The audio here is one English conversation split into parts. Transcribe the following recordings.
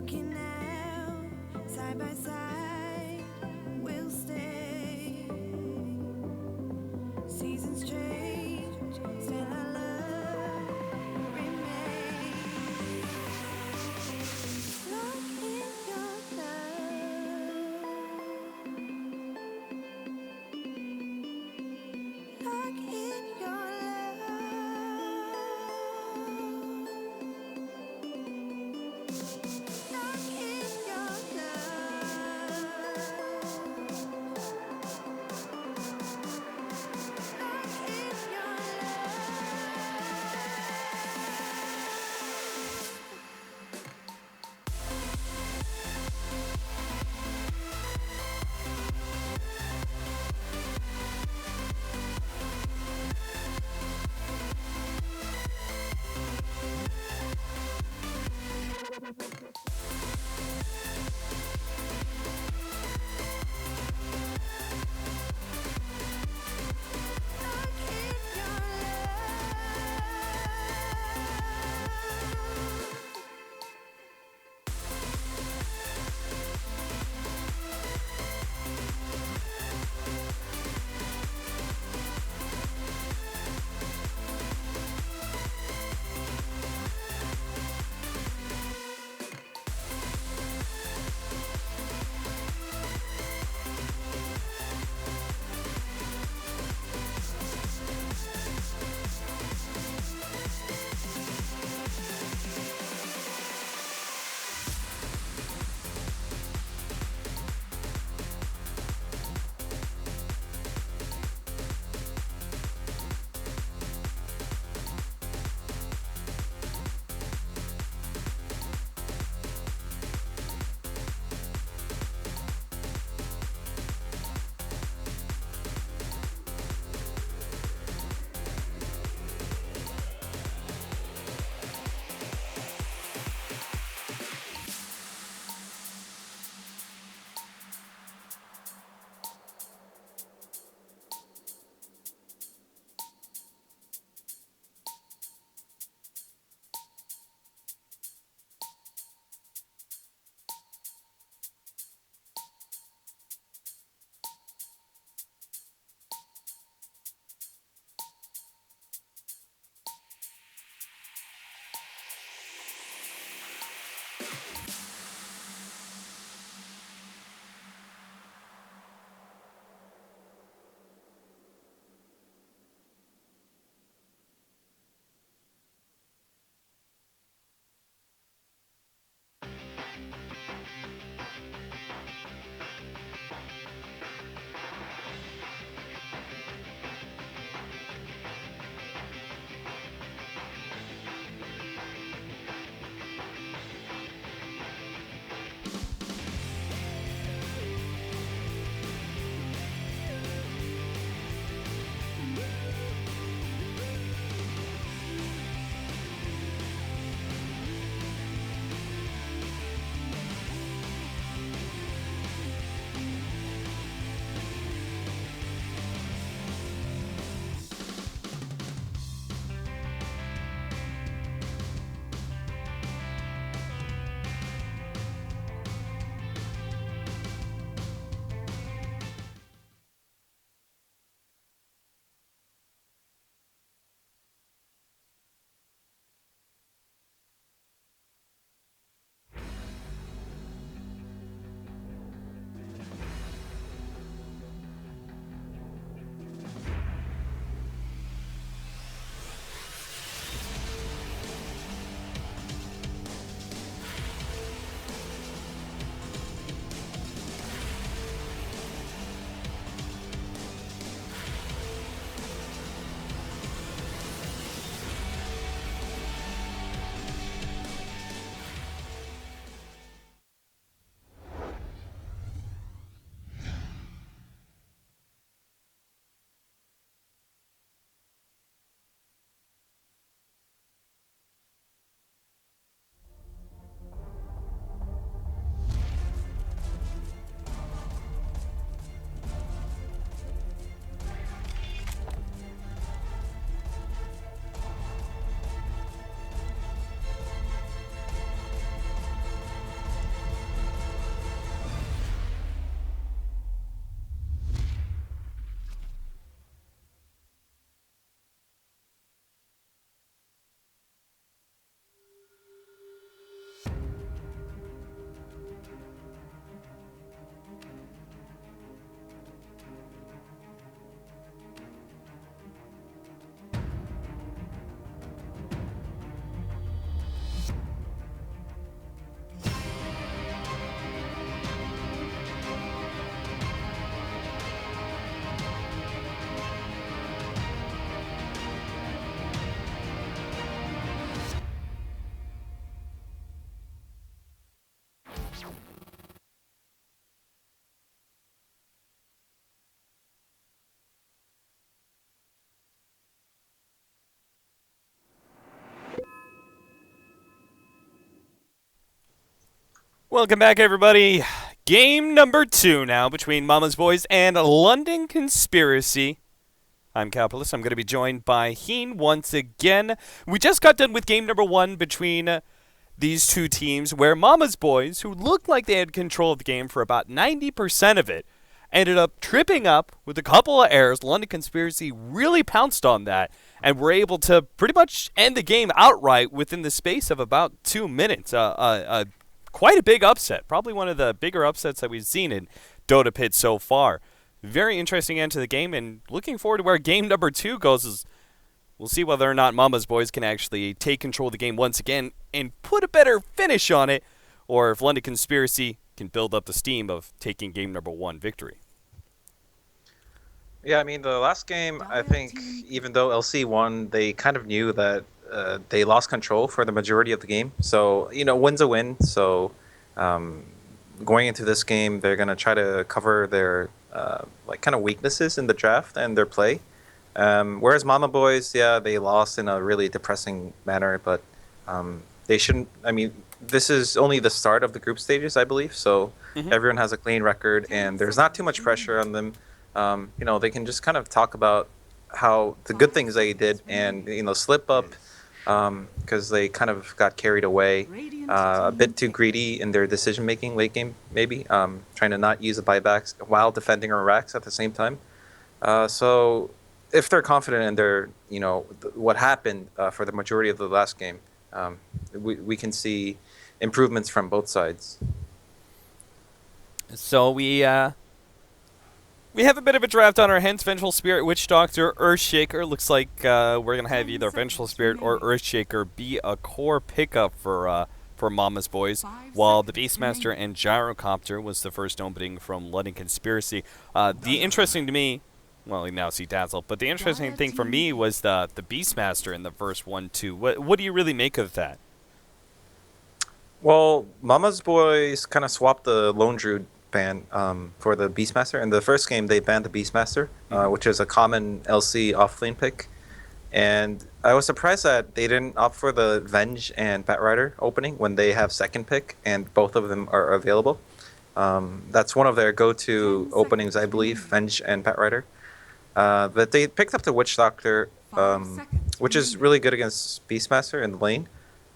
Looking out, side by side, we'll stay. Seasons change, still our love remains. Look in your love. Look in your love. Look in your love. Look in Welcome back, everybody. Game number 2 now between Mama's Boys and London Conspiracy. I'm Capitalist. I'm going to be joined by Heen once again. We just got done with game number 1 between these two teams, where Mama's Boys, who looked like they had control of the game for about 90% of it, ended up tripping up with a couple of errors. London Conspiracy really pounced on that and were able to pretty much end the game outright within the space of about 2 minutes. Quite a big upset. Probably one of the bigger upsets that we've seen in DotaPit so far. Very interesting end to the game, and looking forward to where game number 2 goes. As we'll see whether or not Mama's Boys can actually take control of the game once again and put a better finish on it, or if London Conspiracy can build up the steam of taking game number 1 victory. Yeah, I mean, the last game, I think, even though LC won, they kind of knew that they lost control for the majority of the game. So, win's a win. So, um, going into this game, they're going to try to cover their, kind of weaknesses in the draft and their play. Whereas Mama Boys, yeah, they lost in a really depressing manner, but they shouldn't. I mean, this is only the start of the group stages, I believe. So, everyone has a clean record, and there's not too much pressure on them. They can just kind of talk about how the good things they did and, slip up because they kind of got carried away, a bit too greedy in their decision making late game, maybe, trying to not use the buybacks while defending our racks at the same time. So if they're confident in their, what happened for the majority of the last game, we can see improvements from both sides. So we have a bit of a draft on our hands. Vengeful Spirit, Witch Doctor, Earthshaker. Looks like we're going to have either Vengeful Spirit or Earthshaker be a core pickup for Mama's Boys, while the Beastmaster and Gyrocopter was the first opening from London Conspiracy. The interesting to me, well, we now see Dazzle, but the interesting thing for me was the Beastmaster in the first one, too. What do you really make of that? Well, Mama's Boys kind of swapped the Lone Druid ban for the Beastmaster. In the first game, they banned the Beastmaster, which is a common LC offlane pick. And I was surprised that they didn't opt for the Venge and Batrider opening when they have second pick, and both of them are available. That's one of their go-to openings, I believe, Venge and Batrider. But they picked up the Witch Doctor, which is really good against Beastmaster in the lane.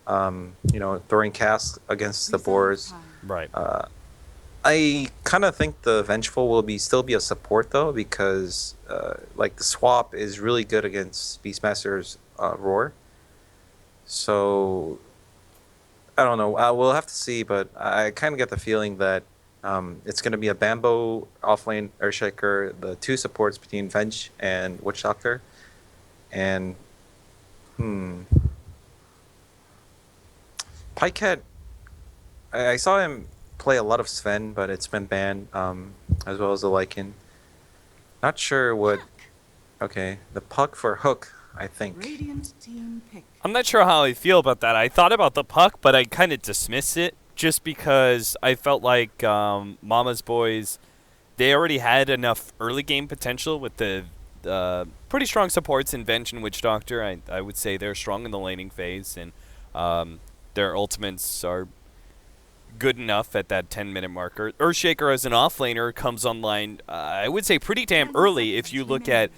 Throwing cast against the boars. Right. I kind of think the Vengeful will still be a support though, because the swap is really good against Beastmaster's Roar. So I don't know. We'll have to see, but I kind of get the feeling that it's going to be a Bambo offlane Earthshaker, the two supports between Venge and Witch Doctor, and Pikehead. I saw him play a lot of Sven, but it's been banned, as well as the Lycan. Not sure what. Okay, the Puck for Hook, I think. I'm not sure how I feel about that. I thought about the Puck, but I kind of dismiss it just because I felt like Mama's Boys, they already had enough early game potential with the pretty strong supports in Venge and Witch Doctor. I would say they're strong in the laning phase, and their ultimates are good enough at that 10-minute marker. Earthshaker as an offlaner comes online, I would say, pretty damn early. If you look at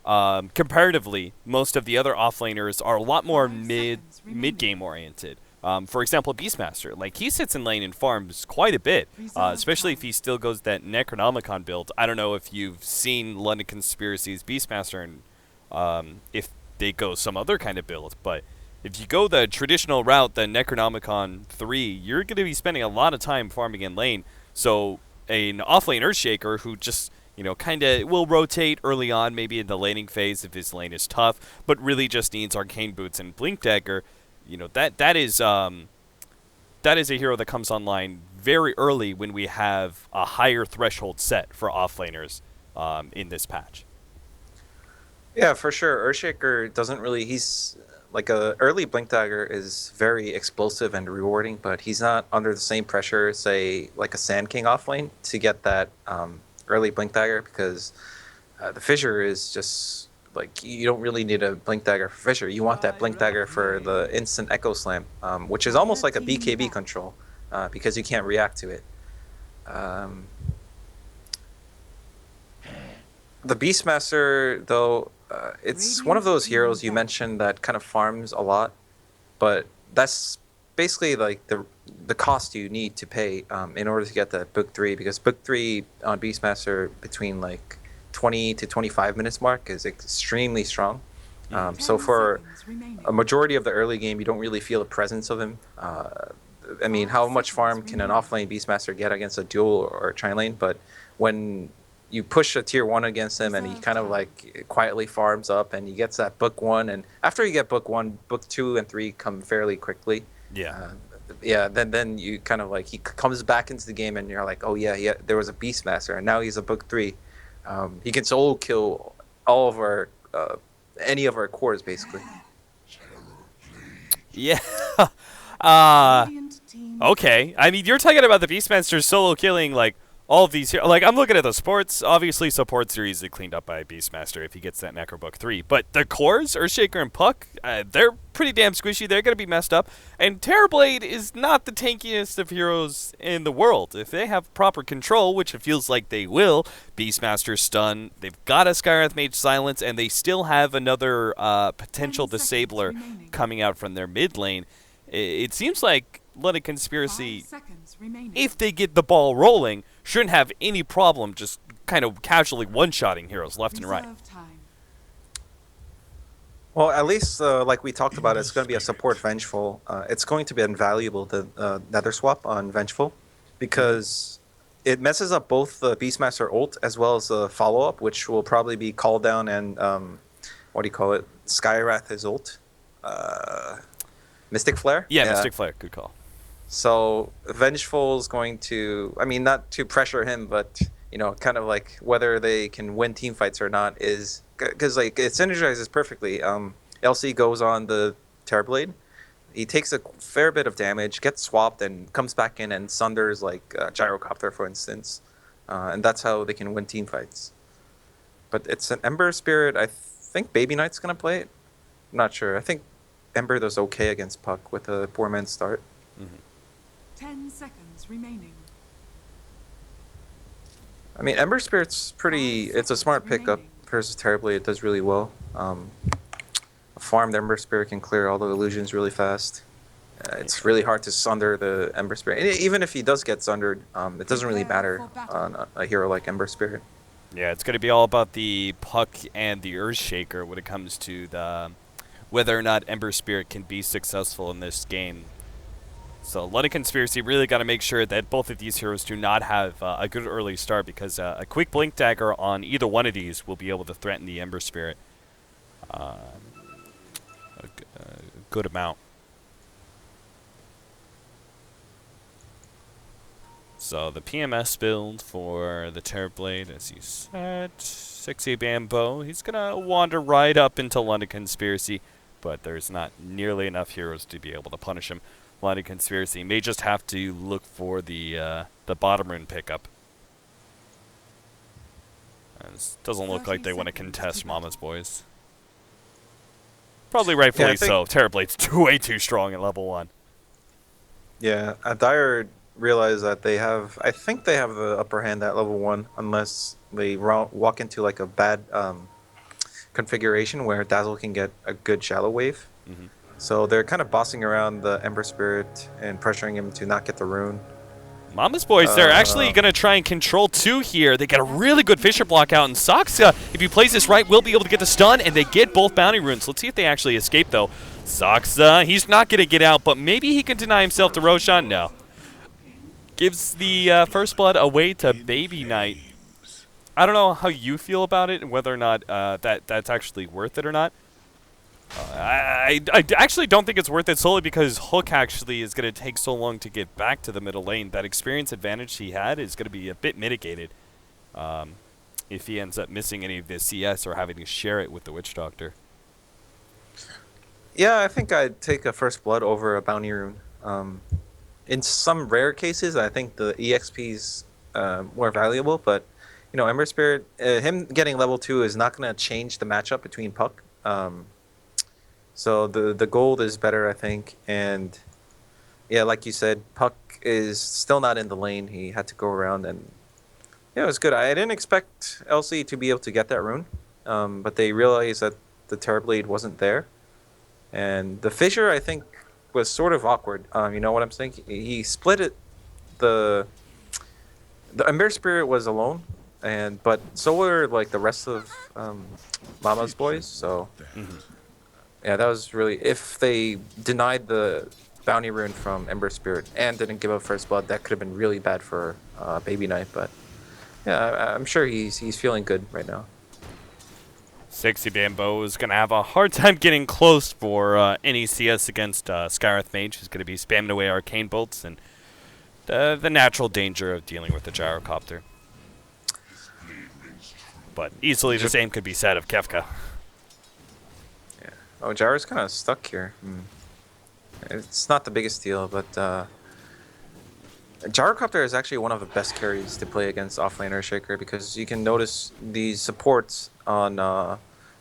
comparatively, most of the other offlaners are a lot more mid-game oriented. For example, Beastmaster, he sits in lane and farms quite a bit, especially if he still goes that Necronomicon build. I don't know if you've seen London Conspiracy's Beastmaster and if they go some other kind of build, but if you go the traditional route, the Necronomicon 3, you're going to be spending a lot of time farming in lane. So an offlane Earthshaker who just, kind of will rotate early on, maybe in the laning phase if his lane is tough, but really just needs Arcane Boots and Blink Dagger, that is a hero that comes online very early when we have a higher threshold set for offlaners in this patch. Yeah, for sure. Earthshaker doesn't really. He's like a early Blink Dagger is very explosive and rewarding, but he's not under the same pressure, say, like a Sand King offlane to get that early Blink Dagger, because the Fissure is just like, you don't really need a Blink Dagger for Fissure. You want that Blink Dagger for the instant Echo Slam, which is almost like a BKB control. because you can't react to it. Um, the Beastmaster, though, it's one of those heroes you mentioned that kind of farms a lot, but that's basically like the cost you need to pay in order to get that book 3, because book 3 on Beastmaster between like 20 to 25 minutes mark is extremely strong. So for a majority of the early game, you don't really feel the presence of him. I mean, how much farm can an offlane Beastmaster get against a duel or a tri lane? But when you push a tier 1 against him and he kind of like quietly farms up and he gets that book 1, and after you get book 1, book 2 and 3 come fairly quickly. Yeah. Yeah, then you kind of like, he comes back into the game and you're like, oh yeah, there was a Beastmaster and now he's a book 3. He can solo kill all of our any of our cores basically. Yeah. Okay. I mean, you're talking about the Beastmaster solo killing like all of these here. Like, I'm looking at the sports. Obviously, supports are easily cleaned up by Beastmaster if he gets that Necro Book 3. But the cores, Earthshaker and Puck, they're pretty damn squishy. They're going to be messed up. And Terrorblade is not the tankiest of heroes in the world. If they have proper control, which it feels like they will, Beastmaster stun, they've got a Skywrath Mage silence, and they still have another potential disabler coming out from their mid lane. It seems like London Conspiracy, if they get the ball rolling, shouldn't have any problem just kind of casually one-shotting heroes left and right. Well, at least like we talked about, it's going to be a support Vengeful. It's going to be invaluable, the Nether Swap on Vengeful, because it messes up both the Beastmaster ult as well as the follow-up, which will probably be Call Down and, what do you call it, Skywrath his ult. Mystic Flare? Yeah, Mystic Flare, good call. So Vengeful is going to, I mean, not to pressure him, but, you know, kind of like whether they can win team fights or not is, because like it synergizes perfectly. LC goes on the Terrorblade. He takes a fair bit of damage, gets swapped, and comes back in and sunders like Gyrocopter, for instance. And that's how they can win team fights. But it's an Ember Spirit. I think Baby Knight's going to play it. I'm not sure. I think Ember does okay against Puck with a 4-man start. 10 seconds remaining. I mean, Ember Spirit's pretty... It's a smart pickup versus Terrorblade. It does really well. A farmed Ember Spirit can clear all the illusions really fast. It's really hard to sunder the Ember Spirit. And even if he does get sundered, it doesn't really matter on a hero like Ember Spirit. Yeah, it's going to be all about the Puck and the Earthshaker when it comes to the whether or not Ember Spirit can be successful in this game. So London Conspiracy really got to make sure that both of these heroes do not have a good early start, because a quick Blink Dagger on either one of these will be able to threaten the Ember Spirit a good amount. So the PMS build for the Terrorblade, as you said, Sexy Bambo. He's going to wander right up into London Conspiracy, but there's not nearly enough heroes to be able to punish him. London Conspiracy may just have to look for the bottom rune pickup. It doesn't look like they want to contest Mama's Boys. Probably rightfully so. Terrorblade's way too strong at level 1. Yeah, Dire realized that they have... I think they have the upper hand at level 1, unless they walk into like a bad configuration where Dazzle can get a good shallow wave. So they're kind of bossing around the Ember Spirit and pressuring him to not get the rune. Mama's Boys, they're actually going to try and control 2 here. They got a really good Fisher block out, and Saksa, if he plays this right, will be able to get the stun, and they get both bounty runes. Let's see if they actually escape, though. Saksa, he's not going to get out, but maybe he can deny himself to Roshan. No. Gives the first blood away to Baby Knight. I don't know how you feel about it and whether or not that's actually worth it or not. I actually don't think it's worth it solely because Hook actually is going to take so long to get back to the middle lane. That experience advantage he had is going to be a bit mitigated if he ends up missing any of the CS or having to share it with the Witch Doctor. Yeah, I think I'd take a First Blood over a Bounty Rune. In some rare cases, I think the EXP's more valuable, but you know, Ember Spirit, him getting level 2 is not going to change the matchup between Puck. So the gold is better, I think, and yeah, like you said, Puck is still not in the lane. He had to go around, and yeah, it was good. I didn't expect LC to be able to get that rune, but they realized that the Terrorblade wasn't there, and the fissure I think was sort of awkward. You know what I'm saying? He split it. The Ember Spirit was alone, but so were like the rest of Mama's boys. So yeah, that was really, if they denied the bounty rune from Ember Spirit and didn't give up First Blood, that could have been really bad for Baby Knight. But yeah, I'm sure he's feeling good right now. Sexy Bambo is going to have a hard time getting close for any CS against Skywrath Mage, who's going to be spamming away Arcane Bolts and the natural danger of dealing with the Gyrocopter. But easily the same could be said of Kefka. Yeah. Oh, Gyro's kind of stuck here. It's not the biggest deal, but Gyrocopter is actually one of the best carries to play against offlane Earthshaker, because you can notice these supports on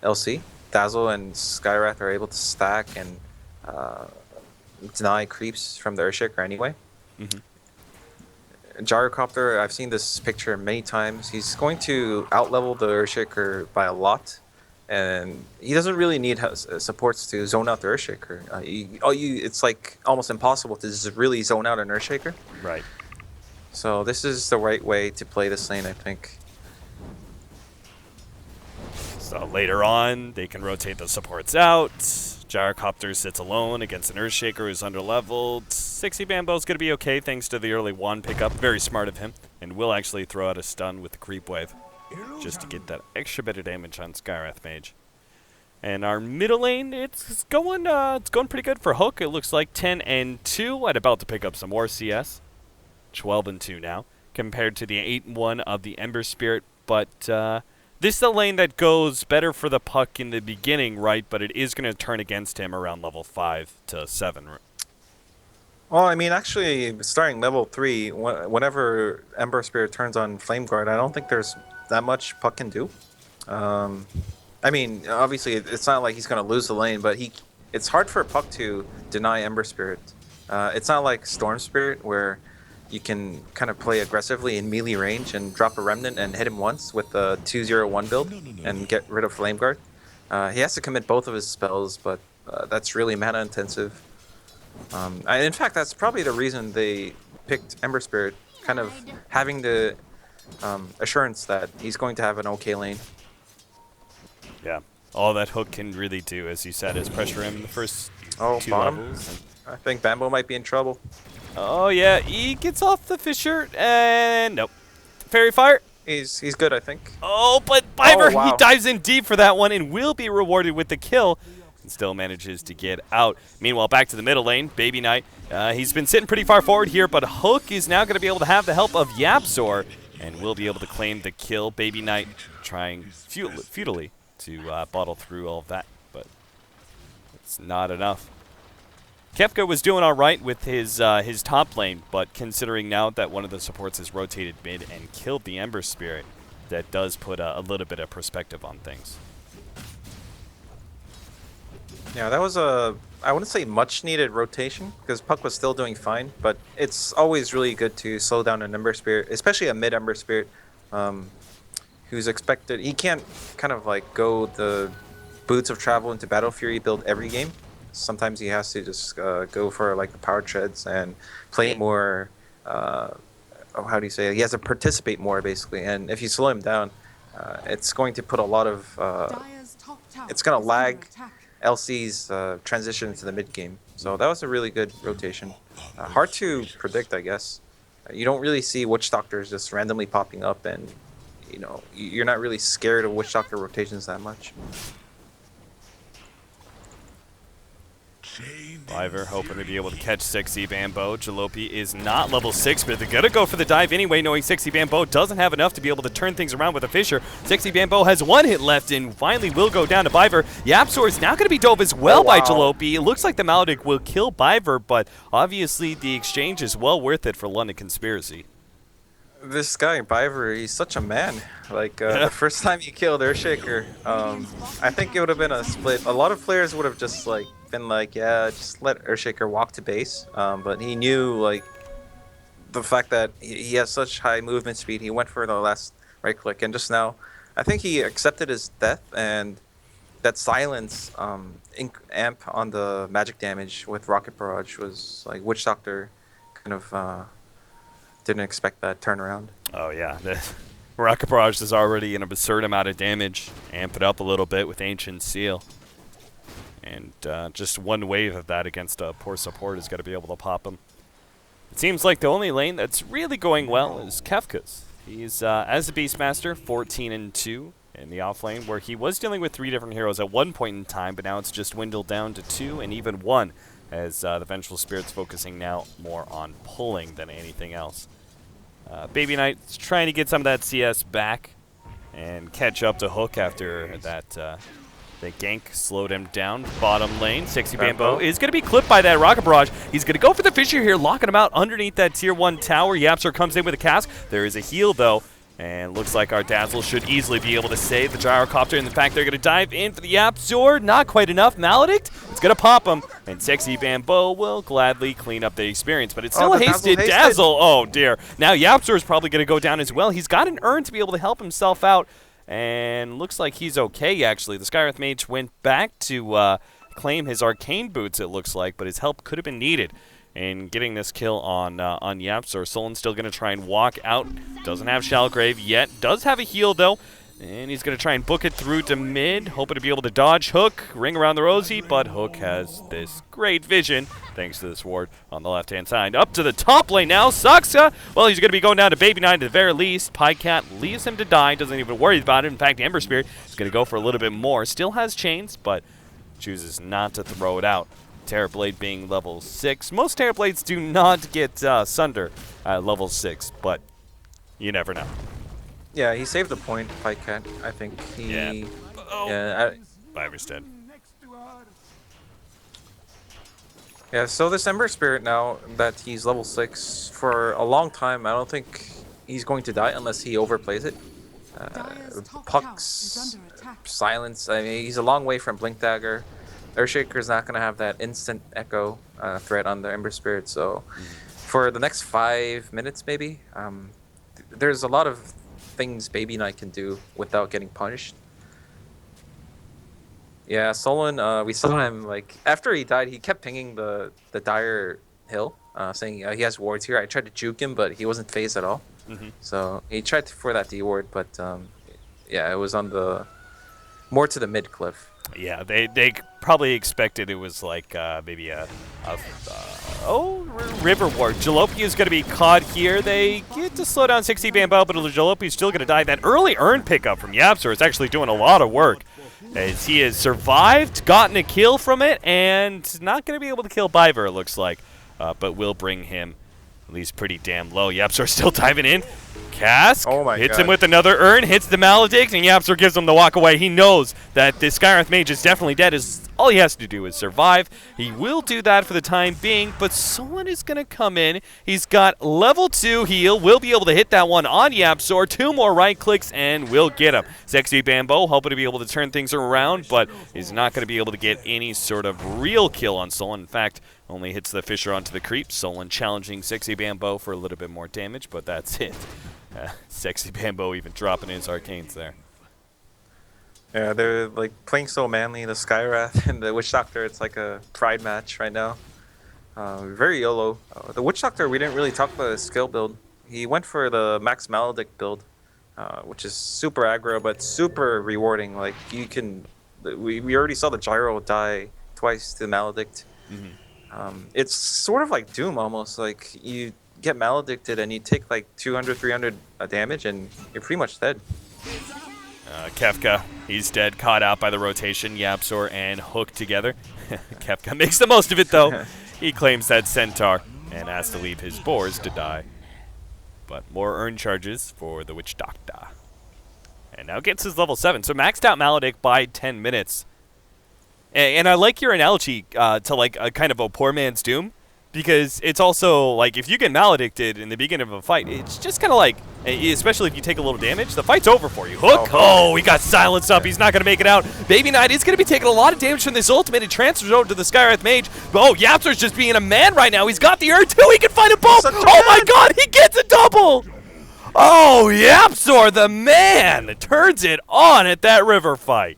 LC. Dazzle and Skywrath are able to stack and deny creeps from the Earthshaker anyway. Gyrocopter, I've seen this picture many times. He's going to outlevel the Earthshaker by a lot, and he doesn't really need supports to zone out the Earthshaker. It's like almost impossible to just really zone out an Earthshaker. Right. So this is the right way to play this lane, I think. So later on, they can rotate the supports out. Gyrocopter sits alone against an Earthshaker who's underleveled. Sexy Bambo's going to be okay thanks to the early wand pickup. Very smart of him. And will actually throw out a stun with the creep wave, just to get that extra bit of damage on Skywrath Mage. And our middle lane, it's going pretty good for Hook. It looks like 10-2 and about to pick up some more CS. 12-2 now, compared to the 8-1 of the Ember Spirit. But this is a lane that goes better for the Puck in the beginning, right? But it is going to turn against him around level 5 to 7. Well, I mean, actually, starting level 3, whenever Ember Spirit turns on Flame Guard, I don't think there's that much Puck can do. I mean, obviously, it's not like he's going to lose the lane, but it's hard for Puck to deny Ember Spirit. It's not like Storm Spirit, where you can kind of play aggressively in melee range and drop a Remnant and hit him once with the 2-0-1 build and get rid of Flame Guard. He has to commit both of his spells, but that's really mana intensive. In fact, that's probably the reason they picked Ember Spirit, kind of having the assurance that he's going to have an okay lane. Yeah, all that Hook can really do, as you said, is pressure him in the first 2 bottom. levels. I think Bambo might be in trouble. Oh yeah, he gets off the fissure, and nope. Fairy Fire. He's good, I think. Oh, but Biver, wow. he dives in deep for that one and will be rewarded with the kill. And still manages to get out. Meanwhile, back to the middle lane, Baby Knight. He's been sitting pretty far forward here, but Hook is now going to be able to have the help of Yapzor and will be able to claim the kill. Baby Knight trying futilely to bottle through all of that, but it's not enough. Kefka was doing all right with his top lane, but considering now that one of the supports has rotated mid and killed the Ember Spirit, that does put a little bit of perspective on things. Yeah, that was I wouldn't say much needed rotation, because Puck was still doing fine, but it's always really good to slow down an Ember Spirit, especially a mid Ember Spirit, who's expected. He can't kind of like go the Boots of Travel into Battle Fury build every game. Sometimes he has to just go for like the power treads and play more. How do you say it? He has to participate more basically. And if you slow him down, it's going to put a lot of. It's going to lag LC's transition to the mid game. So that was a really good rotation. Hard to predict, I guess. You don't really see Witch Doctors just randomly popping up, and you know you're not really scared of Witch Doctor rotations that much. Biver hoping to be able to catch Sexy Bambo. Jalopy is not level 6, but they're going to go for the dive anyway, knowing Sexy Bambo doesn't have enough to be able to turn things around with a Fissure. Sexy Bambo has 1 hit left and finally will go down to Biver. Yapzor is now going to be dove as well by Jalopy. It looks like the Maledict will kill Biver, but obviously the exchange is well worth it for London Conspiracy. This guy, Biver, he's such a man. Like, the first time he killed Earthshaker, I think it would have been a split. A lot of players would have just, like, been like, yeah, just let Earthshaker walk to base. But he knew like the fact that he has such high movement speed. He went for the last right click, and just now, I think he accepted his death, and that silence amp on the magic damage with Rocket Barrage was like Witch Doctor kind of didn't expect that turnaround. Oh yeah, the Rocket Barrage is already an absurd amount of damage. Amp it up a little bit with Ancient Seal. And just one wave of that against a poor support is going to be able to pop him. It seems like the only lane that's really going well is Kefka's. He's, as a Beastmaster, 14-2 in the off lane, where he was dealing with 3 different heroes at one point in time, but now it's just dwindled down to 2 and even 1, as the Vengeful Spirit's focusing now more on pulling than anything else. Baby Knight's trying to get some of that CS back and catch up to Hook after that the gank slowed him down. Bottom lane, Sexy Bamboo is going to be clipped by that Rocket Barrage. He's going to go for the Fissure here, locking him out underneath that Tier 1 tower. Yapster comes in with a cask. There is a heal, though, and looks like our Dazzle should easily be able to save the Gyrocopter. And in fact, they're going to dive in for the Yapzor. Not quite enough. Maledict, it's going to pop him, and Sexy Bamboo will gladly clean up the experience. But it's still hasted Dazzle. Oh, dear. Now Yapzor is probably going to go down as well. He's got an urn to be able to help himself out. And looks like he's okay, actually. The Skywrath Mage went back to claim his Arcane Boots, it looks like, but his help could have been needed in getting this kill on Yapzor. Solin's still going to try and walk out. Doesn't have Shalgrave yet. Does have a heal, though. And he's going to try and book it through to mid, hoping to be able to dodge Hook, ring around the rosy, but Hook has this great vision, thanks to this ward on the left-hand side. Up to the top lane now, Saxa. Well, he's going to be going down to Baby Nine at the very least. Pycat leaves him to die, doesn't even worry about it. In fact, Ember Spirit is going to go for a little bit more. Still has chains, but chooses not to throw it out. Terrorblade being level 6. Most Terrorblades do not get Sunder at level 6, but you never know. Yeah, he saved the point, Pycat. I think he... Yeah. Oh. Yeah, Viver's dead. yeah, so this Ember Spirit now that he's level 6, for a long time, I don't think he's going to die unless he overplays it. Puck's silence, I mean, he's a long way from Blink Dagger. Earthshaker's not going to have that instant echo threat on the Ember Spirit, so for the next 5 minutes maybe, there's a lot of things Baby Knight can do without getting punished. Yeah, Solon, we saw him, like, after he died, he kept pinging the Dire Hill, saying he has wards here. I tried to juke him, but he wasn't phased at all. So he tried for that D ward, but yeah, it was on the more to the mid cliff. Yeah, they probably expected it was like maybe a river ward. Jalopy is going to be caught here. They get to slow down 60 Bamboo, but Jalopy is still going to die. That early urn pickup from Yapzor is actually doing a lot of work, as he has survived, gotten a kill from it, and not going to be able to kill Biver, it looks like, but will bring him at least pretty damn low. Yapzor still diving in. Cask hits him with another urn, hits the Maledict, and Yapzor gives him the walk away. He knows that this Skywrath Mage is definitely dead. All he has to do is survive. He will do that for the time being, but Solon is going to come in. He's got level 2 heal. Will be able to hit that one on Yapzor. 2 more right clicks, and will get him. Sexy Bamboo hoping to be able to turn things around, but he's not going to be able to get any sort of real kill on Solon. In fact, only hits the Fissure onto the creep. Solon challenging Sexy Bamboo for a little bit more damage, but that's it. Sexy Bamboo even dropping his arcanes there. Yeah, they're like playing so manly. The Skywrath and the Witch Doctor, it's like a pride match right now. Very YOLO. The Witch Doctor, we didn't really talk about his skill build. He went for the Max Maledict build, which is super aggro, but super rewarding. Like, you can... We already saw the Gyro die twice to Maledict. It's sort of like Doom almost. Like, you get Maledicted and you take like 200, 300 damage and you're pretty much dead. Kefka, he's dead, caught out by the rotation. Yapzor and Hook together. Kefka makes the most of it, though. He claims that Centaur and has to leave his boars to die. But more urn charges for the Witch Doctor. And now gets his level 7. So maxed out Maledict by 10 minutes. And I like your analogy to like a kind of a poor man's Doom. because it's also like if you get maledicted in the beginning of a fight, it's just kind of like, especially if you take a little damage, the fight's over for you. Hook! Oh, he got silenced up. He's not going to make it out. Baby Knight is going to be taking a lot of damage from this ultimate. It transfers over to the Skywrath Mage. Oh, Yapster's just being a man right now. He's got the R2. He can fight them both. Oh my God, he gets a double. Oh, Yapsor, the man, turns it on at that river fight.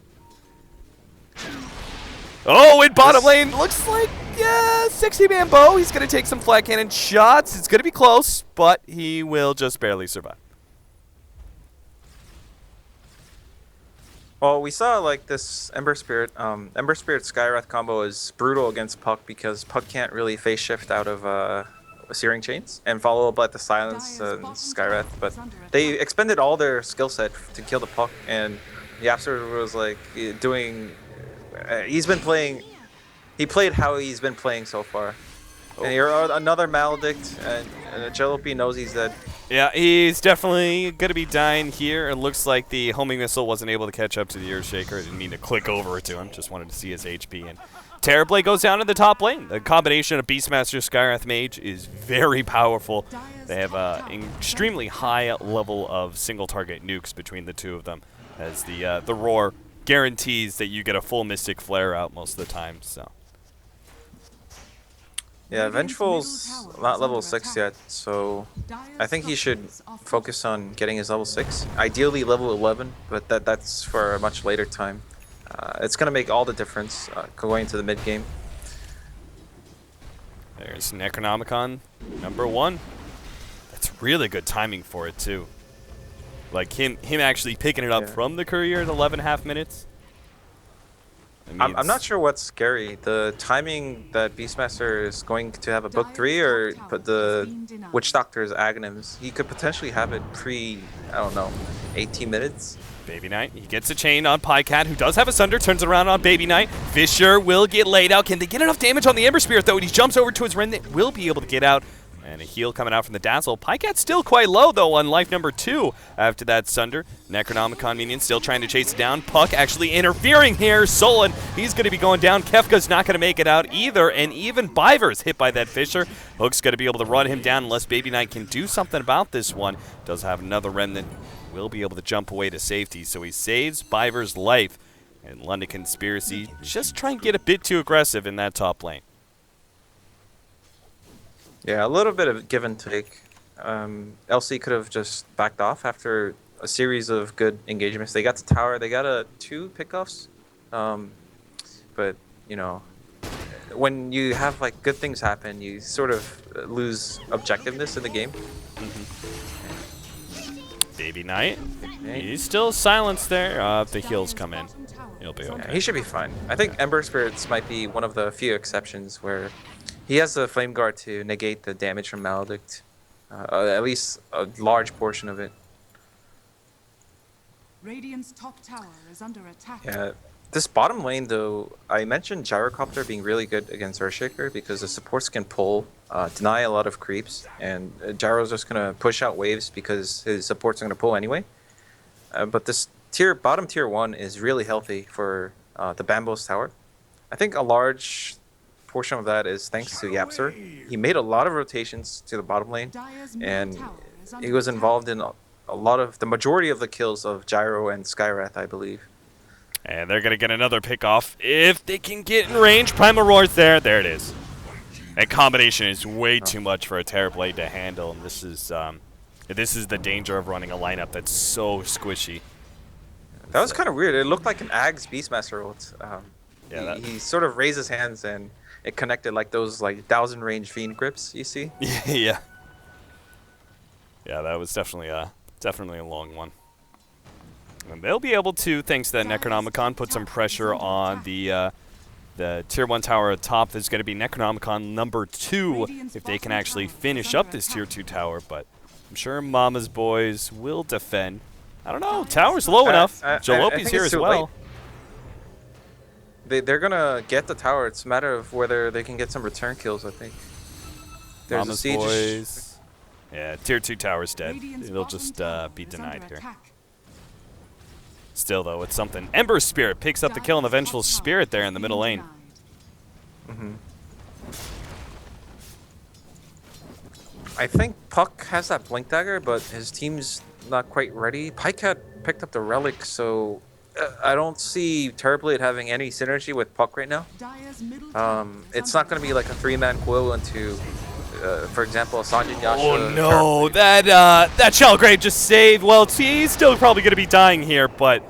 Oh, in bottom lane, looks like, yeah, 60-man bow. He's going to take some flat cannon shots. It's going to be close, but he will just barely survive. Well, we saw like this Ember Spirit Skywrath combo is brutal against Puck because Puck can't really phase shift out of Searing Chains and follow up like the Silence and Skywrath, but they expended all their skill set to kill the Puck, and Yapster was like doing. He's been playing. He played how he's been playing so far. Oh. And you're another Maledict, and Jalopy knows he's dead. Yeah, he's definitely going to be dying here. It looks like the homing missile wasn't able to catch up to the Earthshaker. I didn't mean to click over to him. Just wanted to see his HP. And Terrorblade goes down in the top lane. The combination of Beastmaster Skywrath Mage is very powerful. They have an extremely high level of single target nukes between the two of them, as the Roar guarantees that you get a full Mystic Flare out most of the time. So. Yeah, Vengeful's not level 6 yet, so I think he should focus on getting his level 6. Ideally level 11, but that's for a much later time. It's going to make all the difference going to the mid game. There's Necronomicon, #1. That's really good timing for it, too. Like him actually picking it up from the courier at 11.5 minutes. I'm not sure what's scary. The timing that Beastmaster is going to have a book 3 or the Witch Doctor's Aghanims. He could potentially have it I don't know, 18 minutes. Baby Knight, he gets a chain on Pycat, who does have a Sunder, turns it around on Baby Knight. Fisher will get laid out. Can they get enough damage on the Ember Spirit, though? He jumps over to his Remnant, will be able to get out. And a heal coming out from the Dazzle. Pycat's still quite low, though, on life #2 after that Sunder. Necronomicon minion still trying to chase it down. Puck actually interfering here. Solon, he's going to be going down. Kefka's not going to make it out either. And even Biver's hit by that Fisher. Hook's going to be able to run him down unless Baby Knight can do something about this one. Does have another Remnant. Will be able to jump away to safety. So he saves Biver's life. And London Conspiracy just trying to get a bit too aggressive in that top lane. Yeah, a little bit of give and take. LC could have just backed off after a series of good engagements. They got to tower. They got 2 pickoffs. But, you know, when you have, like, good things happen, you sort of lose objectiveness in the game. Baby Knight, he's still silenced there. The heals come in. He'll be okay. Yeah, he should be fine. I think Ember Spirits might be one of the few exceptions where he has the Flame Guard to negate the damage from Maledict. At least a large portion of it. Radiant's top tower is under attack. Yeah. This bottom lane, though, I mentioned Gyrocopter being really good against Earthshaker because the supports can pull, deny a lot of creeps, and Gyro's just going to push out waves because his supports are going to pull anyway. But this bottom tier 1 is really healthy for the Bambos Tower. I think a large portion of that is thanks to Yapster. He made a lot of rotations to the bottom lane, and he was involved in a lot of the majority of the kills of Gyro and Skywrath, I believe. And they're going to get another pick off if they can get in range. Primal Roar's there. There it is. That combination is way too much for a Terrorblade to handle, and this is the danger of running a lineup that's so squishy. That was kind of weird. It looked like an Agh's Beastmaster ult. Yeah, he sort of raised his hands and it connected like those 1,000 range Fiend grips you see. Yeah. Yeah, that was definitely a long one. And they'll be able to, thanks to that Necronomicon, put some pressure on the tier 1 tower at top. There's going to be Necronomicon #2 if they can actually finish up this tier 2 tower, but I'm sure Mama's boys will defend. I don't know, tower's low enough. Jalopy's here as well. They're going to get the tower. It's a matter of whether they can get some return kills, I think. There's Mama's a siege. boys. Yeah, tier 2 tower's dead. It'll just be denied here. Still, though, it's something. Ember Spirit picks up the kill on the Vengeful Spirit there in the middle lane. I think Puck has that Blink Dagger, but his team's not quite ready. Pycat picked up the Relic, so I don't see Terrorblade having any synergy with Puck right now. Dire's middle tower is It's not under going to be like a 3-man equivalent to, for example, a Sanjin Yasha. Oh no, that Shalgrave just saved. Well, he's still probably going to be dying here, but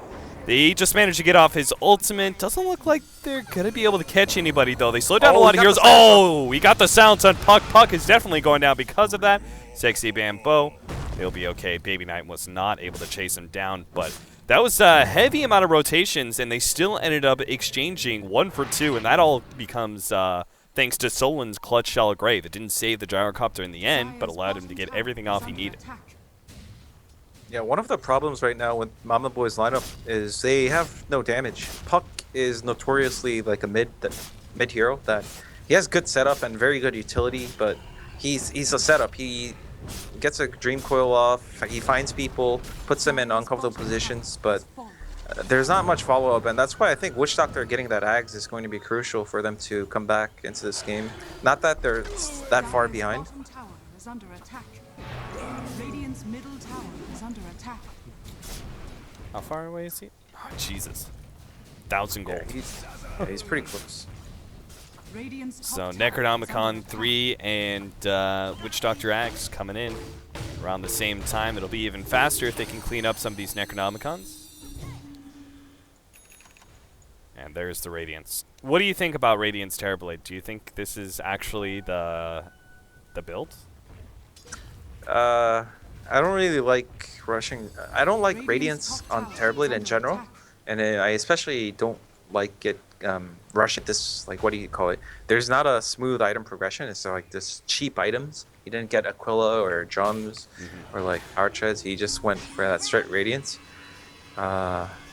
he just managed to get off his ultimate. Doesn't look like they're going to be able to catch anybody, though. They slowed down a lot of heroes. Oh, we got the silence on Puck. Puck is definitely going down because of that. Sexy Bamboo. He'll be okay. Baby Knight was not able to chase him down, but that was a heavy amount of rotations, and they still ended up exchanging 1 for 2, and that all becomes thanks to Solin's clutch Shallow Grave. It didn't save the Gyrocopter in the end, but allowed him to get everything off he needed. Yeah, one of the problems right now with Mama Boy's lineup is they have no damage. Puck is notoriously like a mid hero that he has good setup and very good utility, but he's a setup. He gets a Dream Coil off, he finds people, puts them in uncomfortable positions, but there's not much follow-up, and that's why I think Witch Doctor getting that Ags is going to be crucial for them to come back into this game. Not that they're that far behind. Bottom tower is under attack. Radiant's middle tower is under attack. How far away is he? Oh, Jesus. 1,000 gold. Yeah, he's pretty close. Radiant's top So tower is Necronomicon under attack. 3 and Witch Doctor Axe coming in around the same time. It'll be even faster if they can clean up some of these Necronomicons. And there's the Radiance. What do you think about Radiance Terrorblade? Do you think this is actually the build? I don't really like rushing. I don't like Radiant's Radiance top on tower is Terrorblade in under general, attack. and I especially don't like it rush at this, like, what do you call it? There's not a smooth item progression. It's like this cheap items. He didn't get Aquila or drums or like power treads. He just went for that straight Radiance.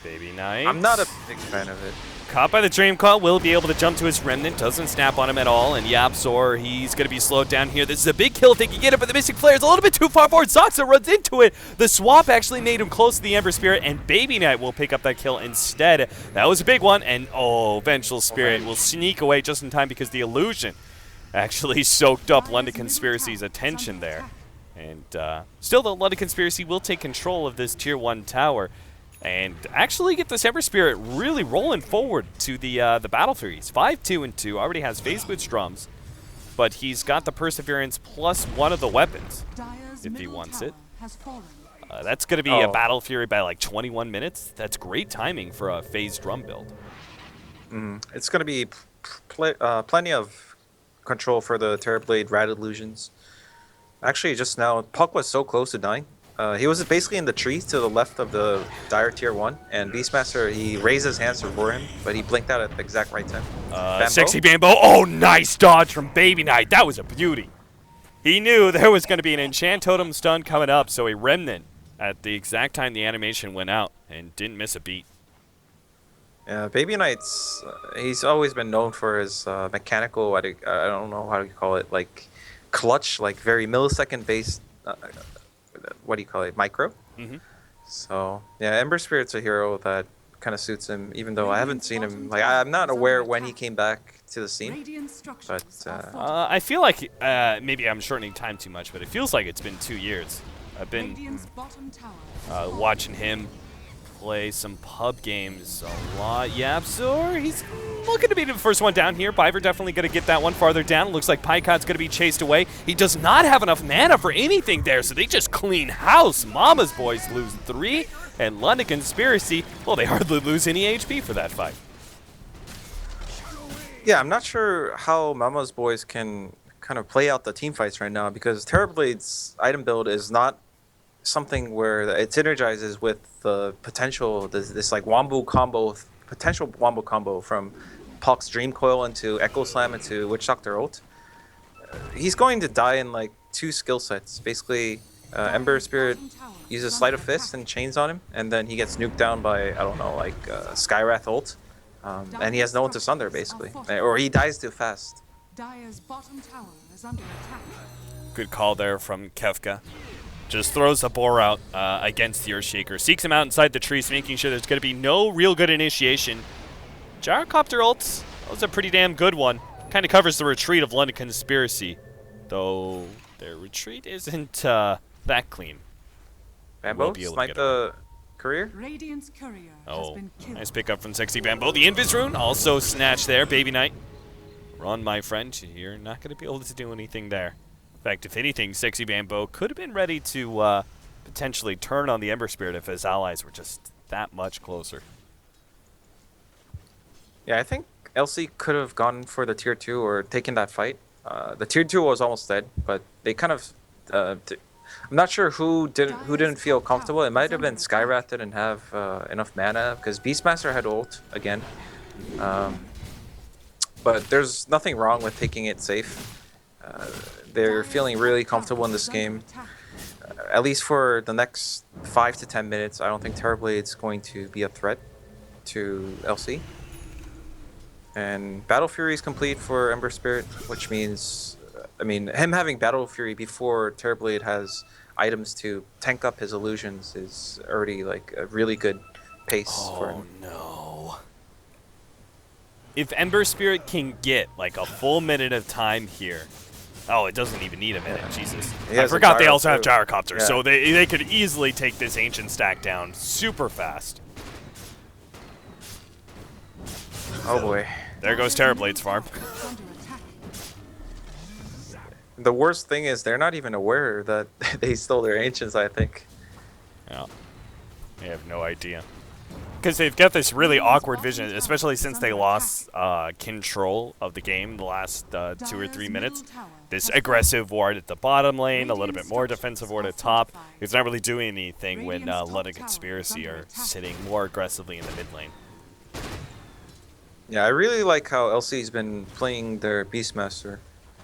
Baby Knight. I'm not a big fan of it. Caught by the Dream Coil, will be able to jump to his Remnant. Doesn't snap on him at all. And Yapzor, he's going to be slowed down here. This is a big kill if they can get it, but the Mystic Flare is a little bit too far forward. Zoxa runs into it. The swap actually made him close to the Ember Spirit, and Baby Knight will pick up that kill instead. That was a big one, and Vengeful Spirit will sneak away just in time because the illusion actually soaked up London Conspiracy's attention there. And still, the London Conspiracy will take control of this Tier 1 tower and actually get this Ember Spirit really rolling forward to the battle through. He's 5-2-2, already has Phase Boots drums, but he's got the Perseverance plus one of the weapons Dire's if he middle wants tower it. has fallen. That's going to be a Battle Fury by like 21 minutes. That's great timing for a Phase drum build. It's going to be plenty of control for the Terrorblade Rad Illusions. Actually, just now, Puck was so close to dying. He was basically in the tree to the left of the Dire Tier 1, and Beastmaster, he raised his hands for him, but he blinked out at the exact right time. Sexy Bamboo. Oh, nice dodge from Baby Knight. That was a beauty. He knew there was going to be an Enchant Totem stun coming up, so a Remnant at the exact time the animation went out and didn't miss a beat. Yeah, Baby Knight's, he's always been known for his mechanical, I don't know how you call it, like clutch, like very millisecond based, what do you call it, micro? So, yeah, Ember Spirit's a hero that kind of suits him, even though I haven't seen him, like, I'm not aware when he came back to the scene. Radiant structures But, are fortified. I feel like maybe I'm shortening time too much, but it feels like it's been 2 years. I've been Radiant's bottom tower has watching him play some pub games a lot. Yapzor, he's looking to be the first one down here. Biver definitely going to get that one farther down. Looks like Pycot's going to be chased away. He does not have enough mana for anything there, so they just clean house. Mama's boys lose 3, and London Conspiracy, well, they hardly lose any HP for that fight. Yeah, I'm not sure how Mama's boys can kind of play out the team fights right now, because Terrorblade's item build is not something where it synergizes with the potential, this like wombo combo, potential wombo combo from Puck's Dream Coil into Echo Slam into Witch Doctor ult. He's going to die in like 2 skill sets. Basically, Ember Spirit uses Sleight of Fist and chains on him, and then he gets nuked down by, I don't know, like Skywrath ult. And he has no one to sunder, basically. Or he dies too fast. Dire's bottom tower is under attack. Good call there from Kefka. Just throws the boar out against the Earthshaker. Seeks him out inside the trees, making sure there's going to be no real good initiation. Gyrocopter ult, that was a pretty damn good one. Kind of covers the retreat of London Conspiracy. Though, Their retreat isn't that clean. Bambo, Will be able to snipe get the courier. Radiant's courier has Oh, been killed. nice pickup from Sexy Bambo. The Invis rune also snatched there. Baby Knight. Run, my friend. You're not going to be able to do anything there. In fact, if anything, Sexy Bambo could have been ready to potentially turn on the Ember Spirit if his allies were just that much closer. Yeah, I think LC could have gone for the tier 2 or taken that fight. The tier 2 was almost dead, but they kind of... I'm not sure who didn't feel comfortable. It might have been Skywrath didn't have enough mana, because Beastmaster had ult again. But there's nothing wrong with taking it safe. They're feeling really comfortable in this game. At least for the next 5 to 10 minutes, I don't think Terrorblade's going to be a threat to LC. And Battle Fury is complete for Ember Spirit, which means, I mean, him having Battle Fury before Terrorblade has items to tank up his illusions is already like a really good pace for him. No. If Ember Spirit can get like a full minute of time here. Oh, it doesn't even need a minute. Jesus. He I has a forgot they gyro also have too. gyrocopters, Yeah. so they could easily take this ancient stack down super fast. Oh boy. There goes Terrorblade's farm. Under attack. The worst thing is they're not even aware that they stole their ancients, I think. Yeah. They have no idea. Because they've got this really awkward vision, especially since they lost control of the game the last 2 or 3 minutes. This aggressive ward at the bottom lane, a little bit more defensive ward at top. It's not really doing anything when London Conspiracy are sitting more aggressively in the mid lane. Yeah, I really like how LC's been playing their Beastmaster.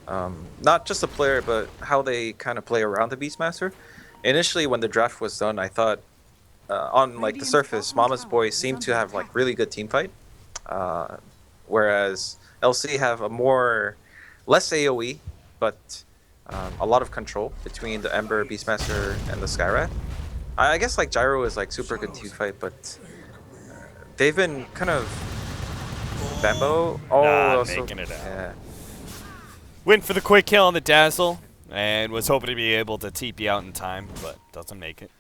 Not just a player, but how they kind of play around the Beastmaster. Initially, when the draft was done, I thought on like the surface, Mama's Boys seemed to have like really good team fight, whereas LC have a less AOE, but a lot of control between the Ember, Beastmaster, and the Skywrath. I guess like Gyro is like super good team fight, but they've been kind of Bambo. Oh, Not also, making it out. yeah. Went for the quick kill on the Dazzle, and was hoping to be able to TP out in time, but doesn't make it.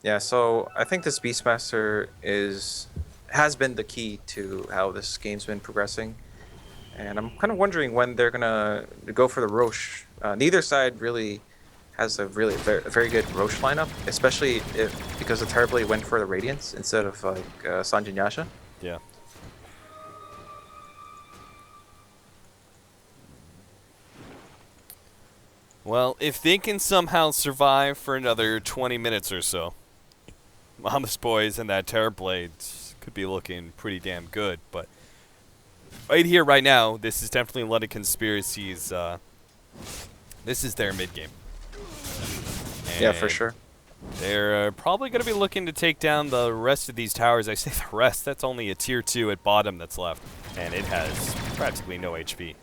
Yeah, so I think this Beastmaster has been the key to how this game's been progressing, and I'm kind of wondering when they're gonna go for the Roche. Neither side really has a very good Roche lineup, especially because the Terrorblade went for the Radiance instead of like Sanjin Yasha. Yeah. Well, if they can somehow survive for another 20 minutes or so, Mama's Boys and that Terrorblade could be looking pretty damn good. But right here, right now, this is definitely London Conspiracy's. This is their mid game. Yeah, for sure. They're probably going to be looking to take down the rest of these towers. I say the rest, that's only a tier 2 at bottom that's left. And it has practically no HP.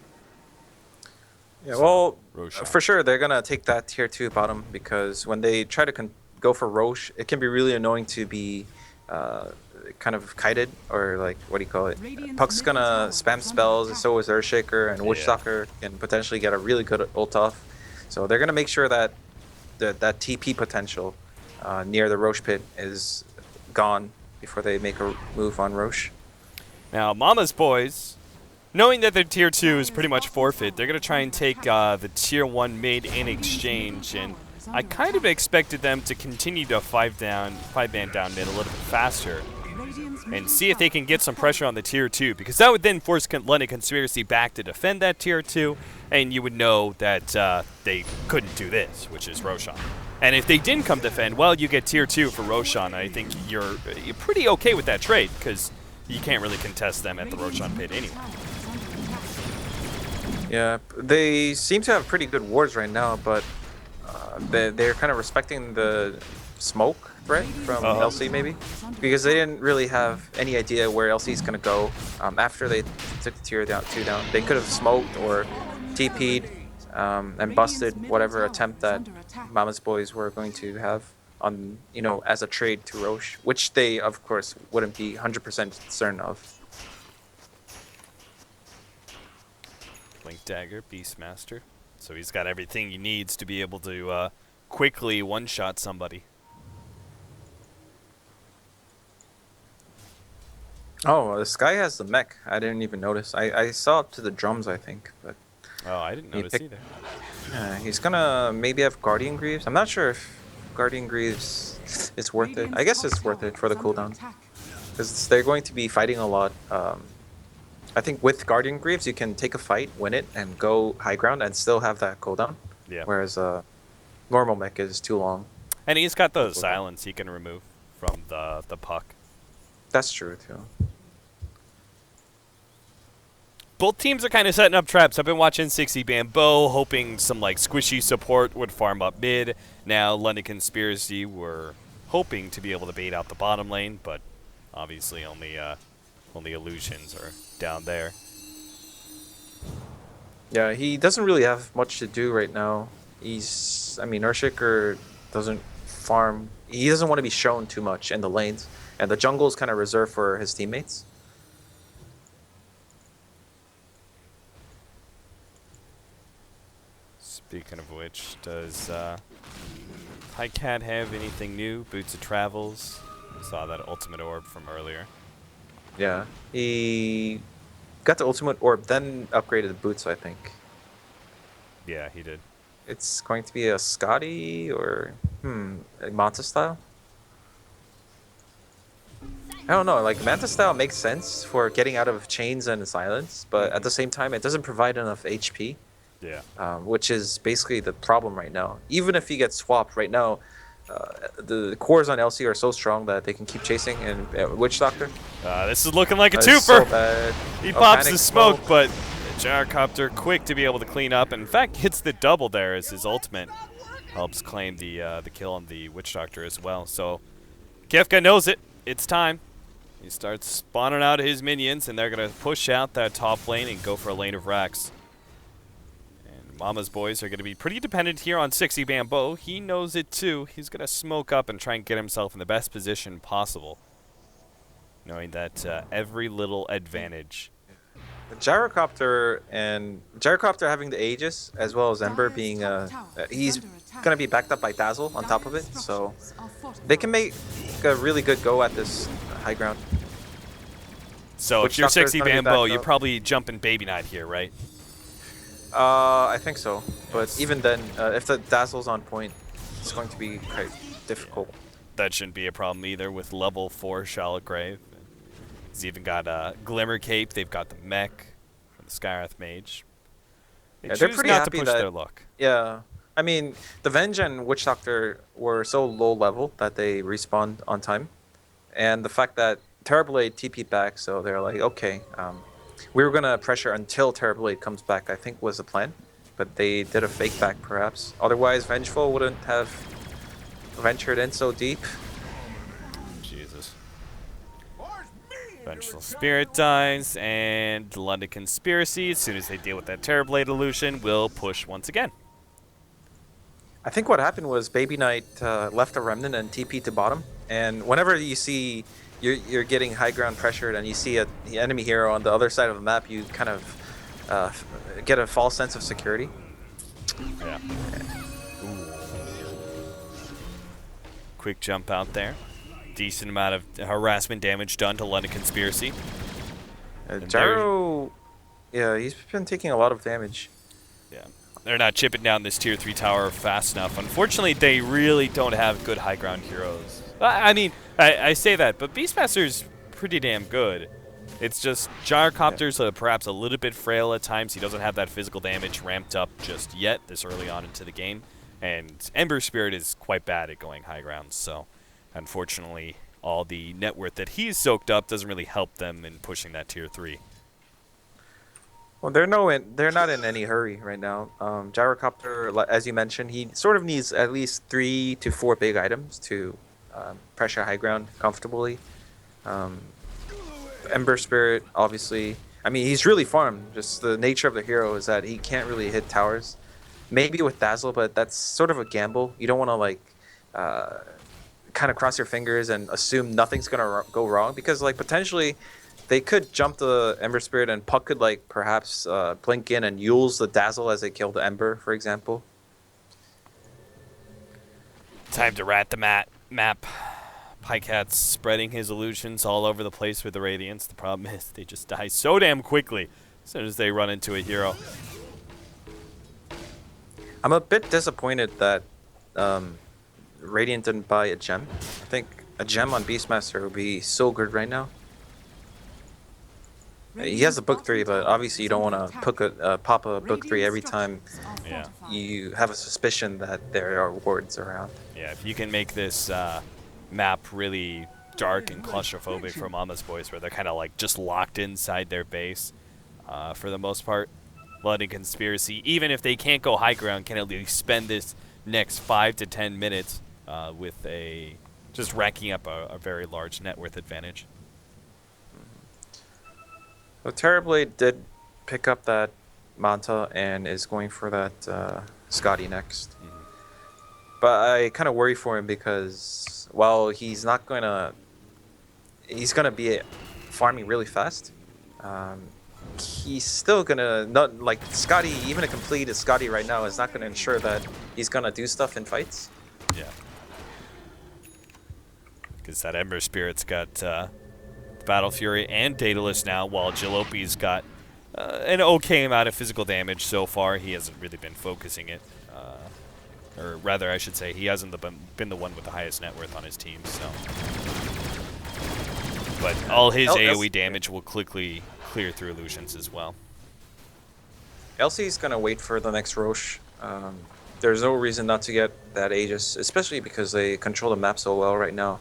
Yeah, well, Roshan. for sure they're gonna take that tier 2 bottom, because when they try to go for Roche, it can be really annoying to be kind of kited, or like, what do you call it? Puck's gonna spam spells, so is Earthshaker, and Witchstalker can potentially get a really good ult off. So they're gonna make sure that that TP potential near the Roche pit is gone before they make a move on Roche. Now, Mama's Boys, knowing that their tier 2 is pretty much forfeit, they're going to try and take the tier 1 mid in exchange, and I kind of expected them to continue to 5-man down mid a little bit faster and see if they can get some pressure on the tier 2, because that would then force London Conspiracy back to defend that tier 2, and you would know that they couldn't do this, which is Roshan. And if they didn't come defend, well, you get tier 2 for Roshan, and I think you're pretty okay with that trade, because you can't really contest them at the Roshan pit anyway. Yeah, they seem to have pretty good wards right now, but they're kind of respecting the smoke threat from LC maybe, because they didn't really have any idea where LC is gonna go after they took the tier 2 down. They could have smoked or TP'd and busted whatever attempt that Mama's Boys were going to have on, as a trade to Roche, which they of course wouldn't be 100% certain of. Blink Dagger, Beastmaster. So he's got everything he needs to be able to quickly one-shot somebody. Oh, this guy has the mech. I didn't even notice. I saw up to the drums, I think, but Oh, I didn't He notice picked- either. yeah, he's gonna maybe have Guardian Greaves. I'm not sure if Guardian Greaves is worth it. I guess it's worth it for the cooldown, because they're going to be fighting a lot. I think with Guardian Greaves, you can take a fight, win it, and go high ground, and still have that cooldown. Yeah. Whereas normal mech is too long. And he's got the silence he can remove from the puck. That's true too. Both teams are kind of setting up traps. I've been watching 60 Bambo, hoping some like squishy support would farm up mid. Now London Conspiracy were hoping to be able to bait out the bottom lane, but obviously only illusions are down there. Yeah, he doesn't really have much to do right now. I mean, Earthshaker doesn't farm. He doesn't want to be shown too much in the lanes, and the jungle is kind of reserved for his teammates. Speaking of which, does Highcat have anything new? Boots of Travels. Saw that ultimate orb from earlier. Yeah, he got the ultimate orb, then upgraded the boots, I think. Yeah, he did. It's going to be a Scotty or a Manta style. I don't know. Like Manta style makes sense for getting out of chains and silence, but at the same time, it doesn't provide enough HP. Yeah. Which is basically the problem right now. Even if he gets swapped right now, the cores on LC are so strong that they can keep chasing. And Witch Doctor, This is looking like a is twofer. so bad. He Oh, pops Panic the smoke, but Gyrocopter quick to be able to clean up. In fact, hits the double there as his ultimate helps claim the kill on the Witch Doctor as well. So Kefka knows it. It's time. He starts spawning out his minions, and they're going to push out that top lane and go for a lane of Rax. And Mama's boys are going to be pretty dependent here on 60 Bambo. He knows it too. He's going to smoke up and try and get himself in the best position possible, knowing that every little advantage. The Gyrocopter having the Aegis as well as Ember being he's gonna be backed up by Dazzle on top of it, so they can make a really good go at this high ground. So Witch if you're Doctor is 60 gonna be Bambo, backed you're up. probably jumping Baby Knight here, right? I think so, but even then, if the Dazzle's on point, it's going to be quite difficult. That shouldn't be a problem either with level 4 Charlotte Grave. He's even got a Glimmer Cape. They've got the mech from the Skyrath Mage. Yeah, they're choose pretty not happy to push that- their luck. Yeah, I mean, the Venge and Witch Doctor were so low level that they respawned on time, and the fact that Terrorblade TP'd back, so they're like, okay, we were gonna pressure until Terrorblade comes back, I think was the plan, but they did a fake back perhaps. Otherwise, Vengeful wouldn't have ventured in so deep. Jesus. Vengeful Spirit dies, and London Conspiracy, as soon as they deal with that Terrorblade illusion, will push once again. I think what happened was Baby Knight left a remnant and TP to bottom, and whenever you see you're getting high ground pressured and you see the enemy hero on the other side of the map, you kind of get a false sense of security. Yeah. Quick jump out there. Decent amount of harassment damage done to London Conspiracy. And Gyro, yeah, he's been taking a lot of damage. Yeah. They're not chipping down this tier 3 tower fast enough. Unfortunately, they really don't have good high ground heroes. I mean, I say that, but Beastmaster's pretty damn good. It's just Gyrocopter's perhaps a little bit frail at times. He doesn't have that physical damage ramped up just yet this early on into the game. And Ember Spirit is quite bad at going high ground, so unfortunately all the net worth that he's soaked up doesn't really help them in pushing that tier 3. Well, they're not in any hurry right now. Gyrocopter, as you mentioned, he sort of needs at least 3 to 4 big items to pressure high ground comfortably. Ember Spirit, obviously, I mean, he's really farmed. Just the nature of the hero is that he can't really hit towers. Maybe with Dazzle, but that's sort of a gamble. You don't want to like kind of cross your fingers and assume nothing's gonna go wrong, because like potentially they could jump the Ember Spirit, and Puck could like perhaps blink in and use the Dazzle as they kill the Ember, for example. Time to rat the map. Pycat's spreading his illusions all over the place with the Radiance. The problem is they just die so damn quickly as soon as they run into a hero. I'm a bit disappointed that Radiant didn't buy a gem. I think a gem on Beastmaster would be so good right now. He has a book 3, but obviously you don't want to pop a book 3 every time Yeah. you have a suspicion that there are wards around. Yeah, if you can make this map really dark and claustrophobic for Mama's Boys, where they're kind of like just locked inside their base for the most part, London Conspiracy, even if they can't go high ground, can at least spend this next 5 to 10 minutes with just racking up a very large net worth advantage. So Terrorblade did pick up that Manta and is going for that Scotty next. But I kind of worry for him because while he's gonna be farming really fast. He's still gonna not like Scotty. Even a completed Scotty right now is not gonna ensure that he's gonna do stuff in fights. Yeah. Because that Ember Spirit's got Battle Fury and Daedalus now, while Jalopy's got an okay amount of physical damage so far. He hasn't really been focusing it. Or rather, I should say, he hasn't been the one with the highest net worth on his team. So, but all his AoE damage will quickly clear through illusions as well. LC's gonna wait for the next Roche. There's no reason not to get that Aegis, especially because they control the map so well right now.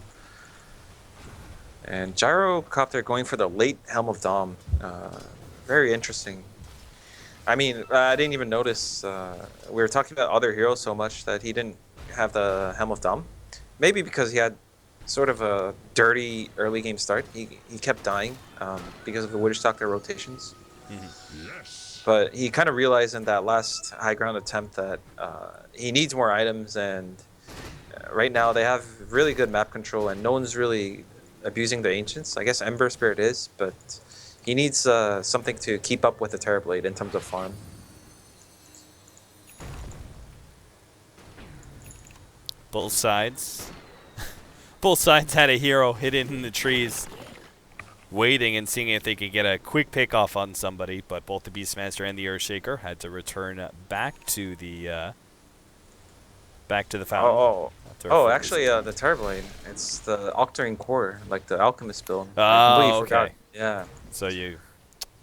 And Gyrocopter going for the late Helm of Dom. Very interesting. I mean, I didn't even notice. We were talking about other heroes so much that he didn't have the Helm of Dom. Maybe because he had sort of a dirty early game start. He kept dying because of the Witchstalker rotations. Yes. But he kind of realized in that last high ground attempt that he needs more items, and right now they have really good map control, and no one's really abusing the Ancients. I guess Ember Spirit is, but he needs something to keep up with the Terrorblade in terms of farm. Both sides. Both sides had a hero hidden in the trees, waiting and seeing if they could get a quick pick off on somebody, but both the Beastmaster and the Earthshaker had to return back to the fountain. Actually, the Terrorblade. It's the Octarine Core, like the Alchemist build. I Oh, completely okay. forgot. Yeah. So you,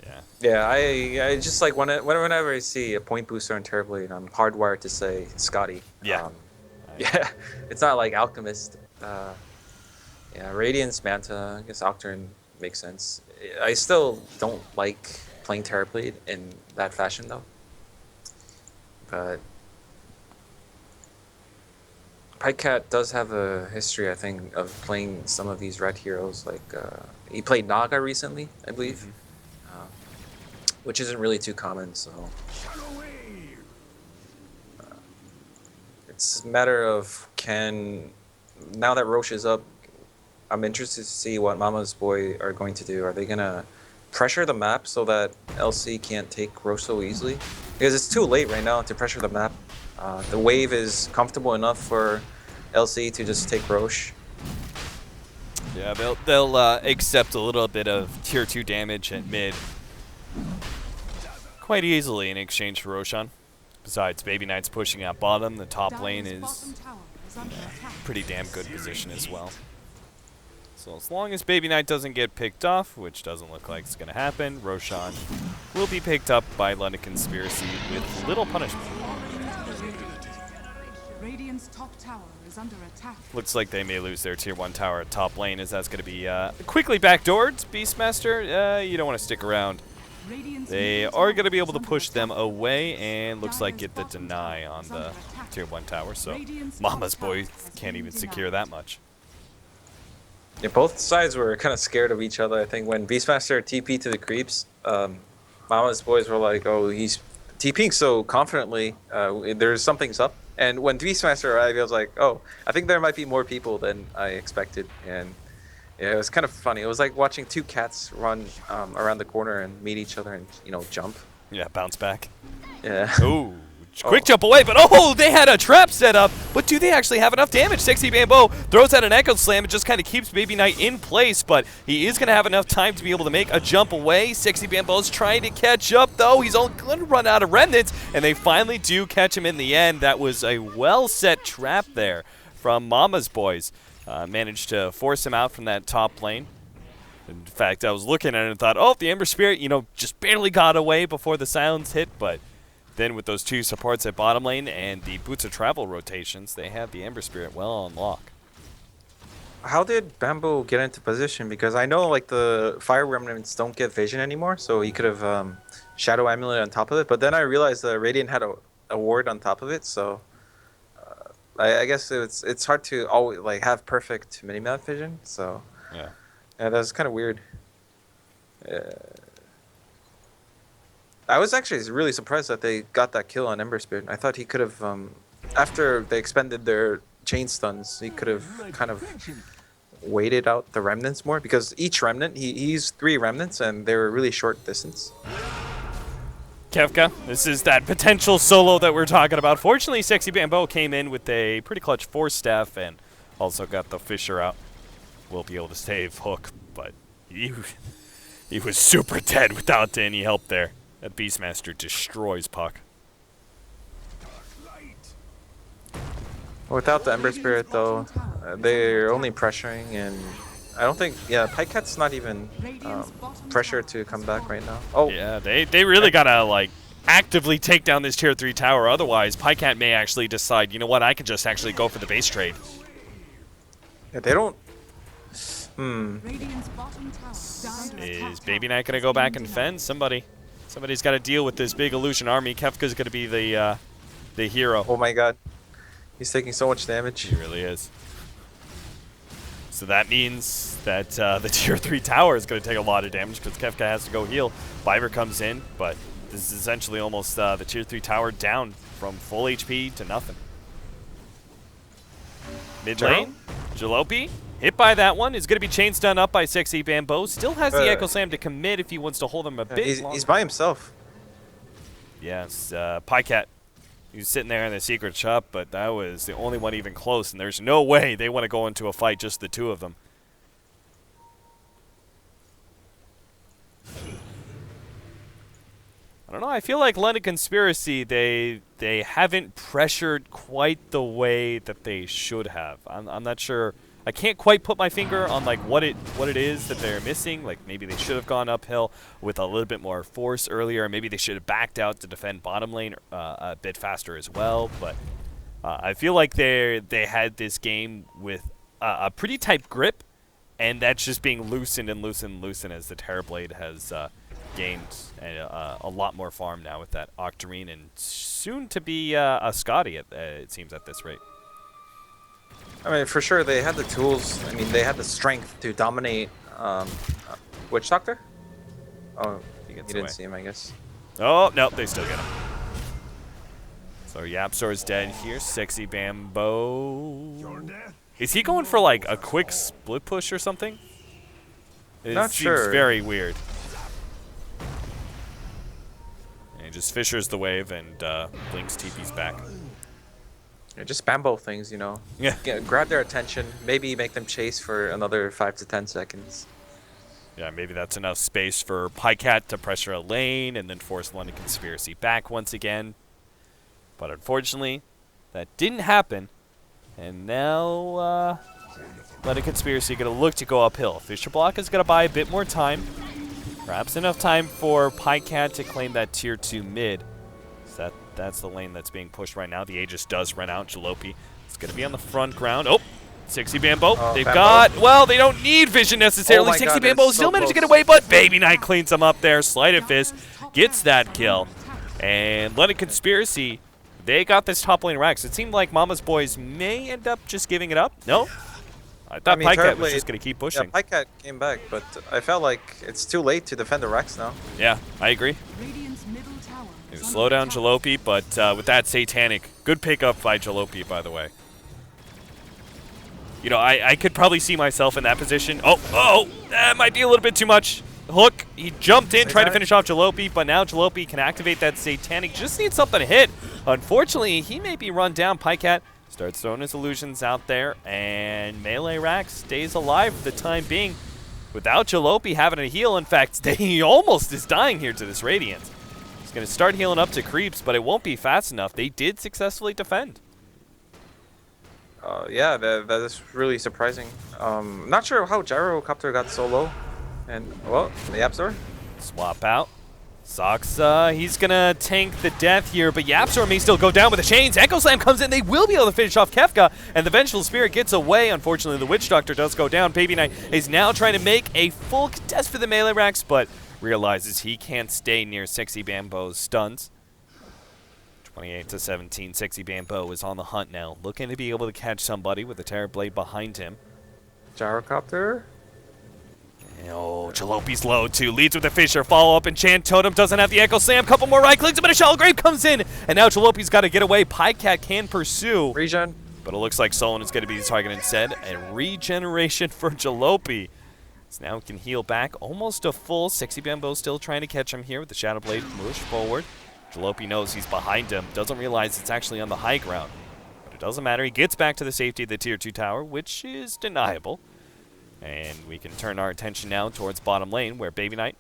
yeah. Yeah, I just like whenever I see a point booster on Terrorblade, I'm hardwired to say Scotty. Yeah. Yeah, it's not like Alchemist. Yeah, Radiance, Manta, I guess Octarine makes sense. I still don't like playing Terrorblade in that fashion though. But Pycat does have a history, I think, of playing some of these red heroes. Like he played Naga recently, I believe, which isn't really too common. So it's a matter of now that Roche is up, I'm interested to see what Mama's Boy are going to do. Are they gonna pressure the map so that LC can't take Roche so easily? Because it's too late right now to pressure the map. The wave is comfortable enough for LC to just take Roche. Yeah, they'll accept a little bit of tier 2 damage at mid quite easily in exchange for Roshan. Besides, Baby Knight's pushing out bottom. The top lane Dire's is bottom tower is under attack. pretty damn good position as well. So as long as Baby Knight doesn't get picked off, which doesn't look like it's going to happen, Roshan will be picked up by London Conspiracy with little punishment. Radiant's top tower is under attack. Looks like they may lose their tier 1 tower at top lane, as that's going to be quickly backdoored. Beastmaster, you don't want to stick around. Radiant's They middle are tower going to be is able to under push them attack. away, and looks like Dire's get the bottom deny tower on is the under attack. tier 1 tower, so Radiant's top Mama's tower Boy has can't been even secure denied. that much. Yeah, both sides were kind of scared of each other. I think when Beastmaster TP to the creeps, Mama's Boys were like, "Oh, he's TPing so confidently. There's something's up." And when Beastmaster arrived, I was like, "Oh, I think there might be more people than I expected." And Yeah, it was kind of funny. It was like watching two cats run around the corner and meet each other and jump. Yeah, bounce back. Yeah. Ooh. Quick jump away, but oh, they had a trap set up. But do they actually have enough damage? Sexy Bamboo throws out an Echo Slam. It just kind of keeps Baby Knight in place, but he is going to have enough time to be able to make a jump away. Sexy Bamboo's trying to catch up, though. He's only going to run out of remnants, and they finally do catch him in the end. That was a well-set trap there from Mama's Boys. Managed to force him out from that top lane. In fact, I was looking at it and thought, oh, the Ember Spirit, just barely got away before the silence hit, but then with those two supports at bottom lane and the Boots of Travel rotations, they have the Ember Spirit well on lock. How did Bamboo get into position? Because I know like the Fire Remnants don't get vision anymore, so he could have Shadow Amulet on top of it. But then I realized the Radiant had a ward on top of it, so I guess it's hard to always like have perfect minimap vision. So Yeah. yeah, that's kind of weird. I was actually really surprised that they got that kill on Ember Spirit. I thought he could have, after they expended their chain stuns, he could have kind of waited out the remnants more, because each remnant, he used 3 remnants and they were really short distance. Kefka, this is that potential solo that we're talking about. Fortunately, Sexy Bamboo came in with a pretty clutch Force Staff and also got the Fisher out. We'll be able to save Hook, but he was super dead without any help there. That Beastmaster destroys Puck. Without the Ember Spirit, though, they're only pressuring, and I don't think, Pyket's not even pressure to come back right now. Oh, Yeah, they really gotta like actively take down this tier 3 tower. Otherwise, Pycat may actually decide, you know what, I can just actually go for the base trade. yeah, they don't. Radiant's bottom tower is under Is attack. Baby Knight gonna go back and fend? Somebody's got to deal with this big illusion army. Kefka's gonna be the hero. Oh my god, he's taking so much damage. He really is. So that means that the tier 3 tower is going to take a lot of damage because Kefka has to go heal. Viper comes in, but this is essentially almost the tier 3 tower down from full HP to nothing. Mid lane, Jalopy, hit by that one, is going to be chain stun up by Sexy Bamboo. Still has the Echo Slam to commit if he wants to hold him a bit longer. He's by himself. Yes, Pycat. He was sitting there in the secret shop, but that was the only one even close, and there's no way they want to go into a fight, just the two of them. I don't know, I feel like London Conspiracy, they haven't pressured quite the way that they should have. I'm not sure. I can't quite put my finger on like what it is that they're missing. Like maybe they should have gone uphill with a little bit more force earlier. Maybe they should have backed out to defend bottom lane a bit faster as well. But I feel like they had this game with a pretty tight grip, and that's just being loosened and loosened and loosened as the Terrorblade has gained a lot more farm now with that Octarine and soon to be a Scotty. It seems at this rate. I mean, for sure, they had the tools. I mean, they had the strength to dominate Witch Doctor? Oh, you gets didn't away. see him, I guess. Oh, no, they still get him. So Yapsor's dead here. Sexy Bamboo. Is he going for like a quick split push or something? It Not seems sure. very weird. And he just fishers the wave and blinks TP's back. Yeah, just Bamboo things, you know. Yeah. Grab their attention, maybe make them chase for another 5 to 10 seconds. Yeah, maybe that's enough space for Pycat to pressure a lane and then force London Conspiracy back once again. But unfortunately, that didn't happen. And now London Conspiracy going to look to go uphill. Fisher Block is going to buy a bit more time. Perhaps enough time for Pycat to claim that tier 2 mid. So that's the lane that's being pushed right now. The Aegis does run out. Jalopy is going to be on the front ground. Oh, Sexy Bamboo. They've Bamboo. got, well, they don't need vision necessarily. Oh my Sexy God, Bamboo it's still so managed to close. get away, but Baby Knight cleans him up there. Sleight of Fist gets that kill. And London Conspiracy, they got this top lane Rex. It seemed like Mama's Boys may end up just giving it up. No? I thought Pycat was just going to keep pushing. Yeah, Pycat came back, but I felt like it's too late to defend the Rex now. Yeah, I agree. Radiant's middle tower They is slow under down attack. Jalopy, but with that Satanic, good pickup by Jalopy, by the way. You know, I could probably see myself in that position. Oh, that might be a little bit too much. Hook, he jumped in, trying to finish off Jalopy, but now Jalopy can activate that Satanic. Just needs something to hit. Unfortunately, he may be run down. Pycat starts throwing his illusions out there, and Melee Rax stays alive for the time being without Jalopy having a heal. In fact, he almost is dying here to this Radiance. He's going to start healing up to creeps, but it won't be fast enough. They did successfully defend. Yeah, that is really surprising. Not sure how Gyrocopter got so low. And, well, the Yapzor. Swap out. Sox, he's going to tank the death here, but Yapzor may still go down with the chains. Echo Slam comes in. They will be able to finish off Kefka, and the Vengeful Spirit gets away. Unfortunately, the Witch Doctor does go down. Baby Knight is now trying to make a full contest for the Melee Rax, but realizes he can't stay near Sexy Bambo's stuns. 28-17, Sexy Bambo is on the hunt now, looking to be able to catch somebody with a Terror Blade behind him. Gyrocopter. Oh, Jalopy's low too. Leads with the Fisher. Follow up, and Enchant Totem doesn't have the Echo Slam. Couple more right clicks, but a Shallow Grave comes in, and now Jalopy's got to get away. Pycat can pursue. Regen. But it looks like Solon is going to be the target instead. And regeneration for Jalopy. So now he can heal back almost a full. Sexy Bambo still trying to catch him here with the Shadow Blade push forward. Jalopy knows he's behind him, doesn't realize it's actually on the high ground. But it doesn't matter, he gets back to the safety of the Tier 2 tower, which is deniable. And we can turn our attention now towards bottom lane, where Baby Knight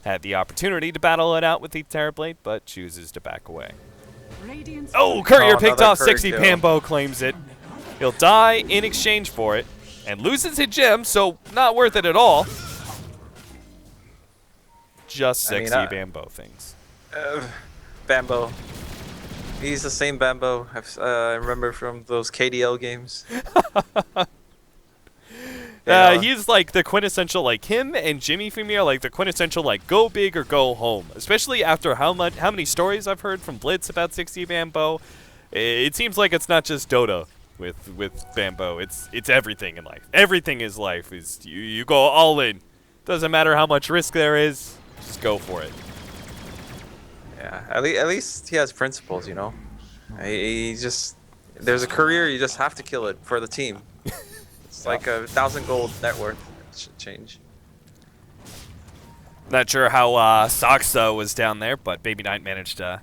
had the opportunity to battle it out with the Terror Blade, but chooses to back away. Radiant's Oh, Courier Oh, picked another off, Sexy Courier kill. Bambo claims it. He'll die in exchange for it, and loses his gem, so not worth it at all. Just Sexy Bambo things. Bambo. He's the same Bambo I remember from those KDL games. He's like the quintessential, like him and Jimmy Fumi are like the quintessential, like go big or go home. Especially after how many stories I've heard from Blitz about 60 Bambo. It seems like it's not just Dota with Bambo. It's everything in life. Everything is life. Is you go all in. Doesn't matter how much risk there is. Just go for it. Yeah, at least he has principles, you know. He just there's a career, you just have to kill it for the team. It's like 1,000 gold net worth. It should change. Not sure how Soxa was down there, but Baby Knight managed to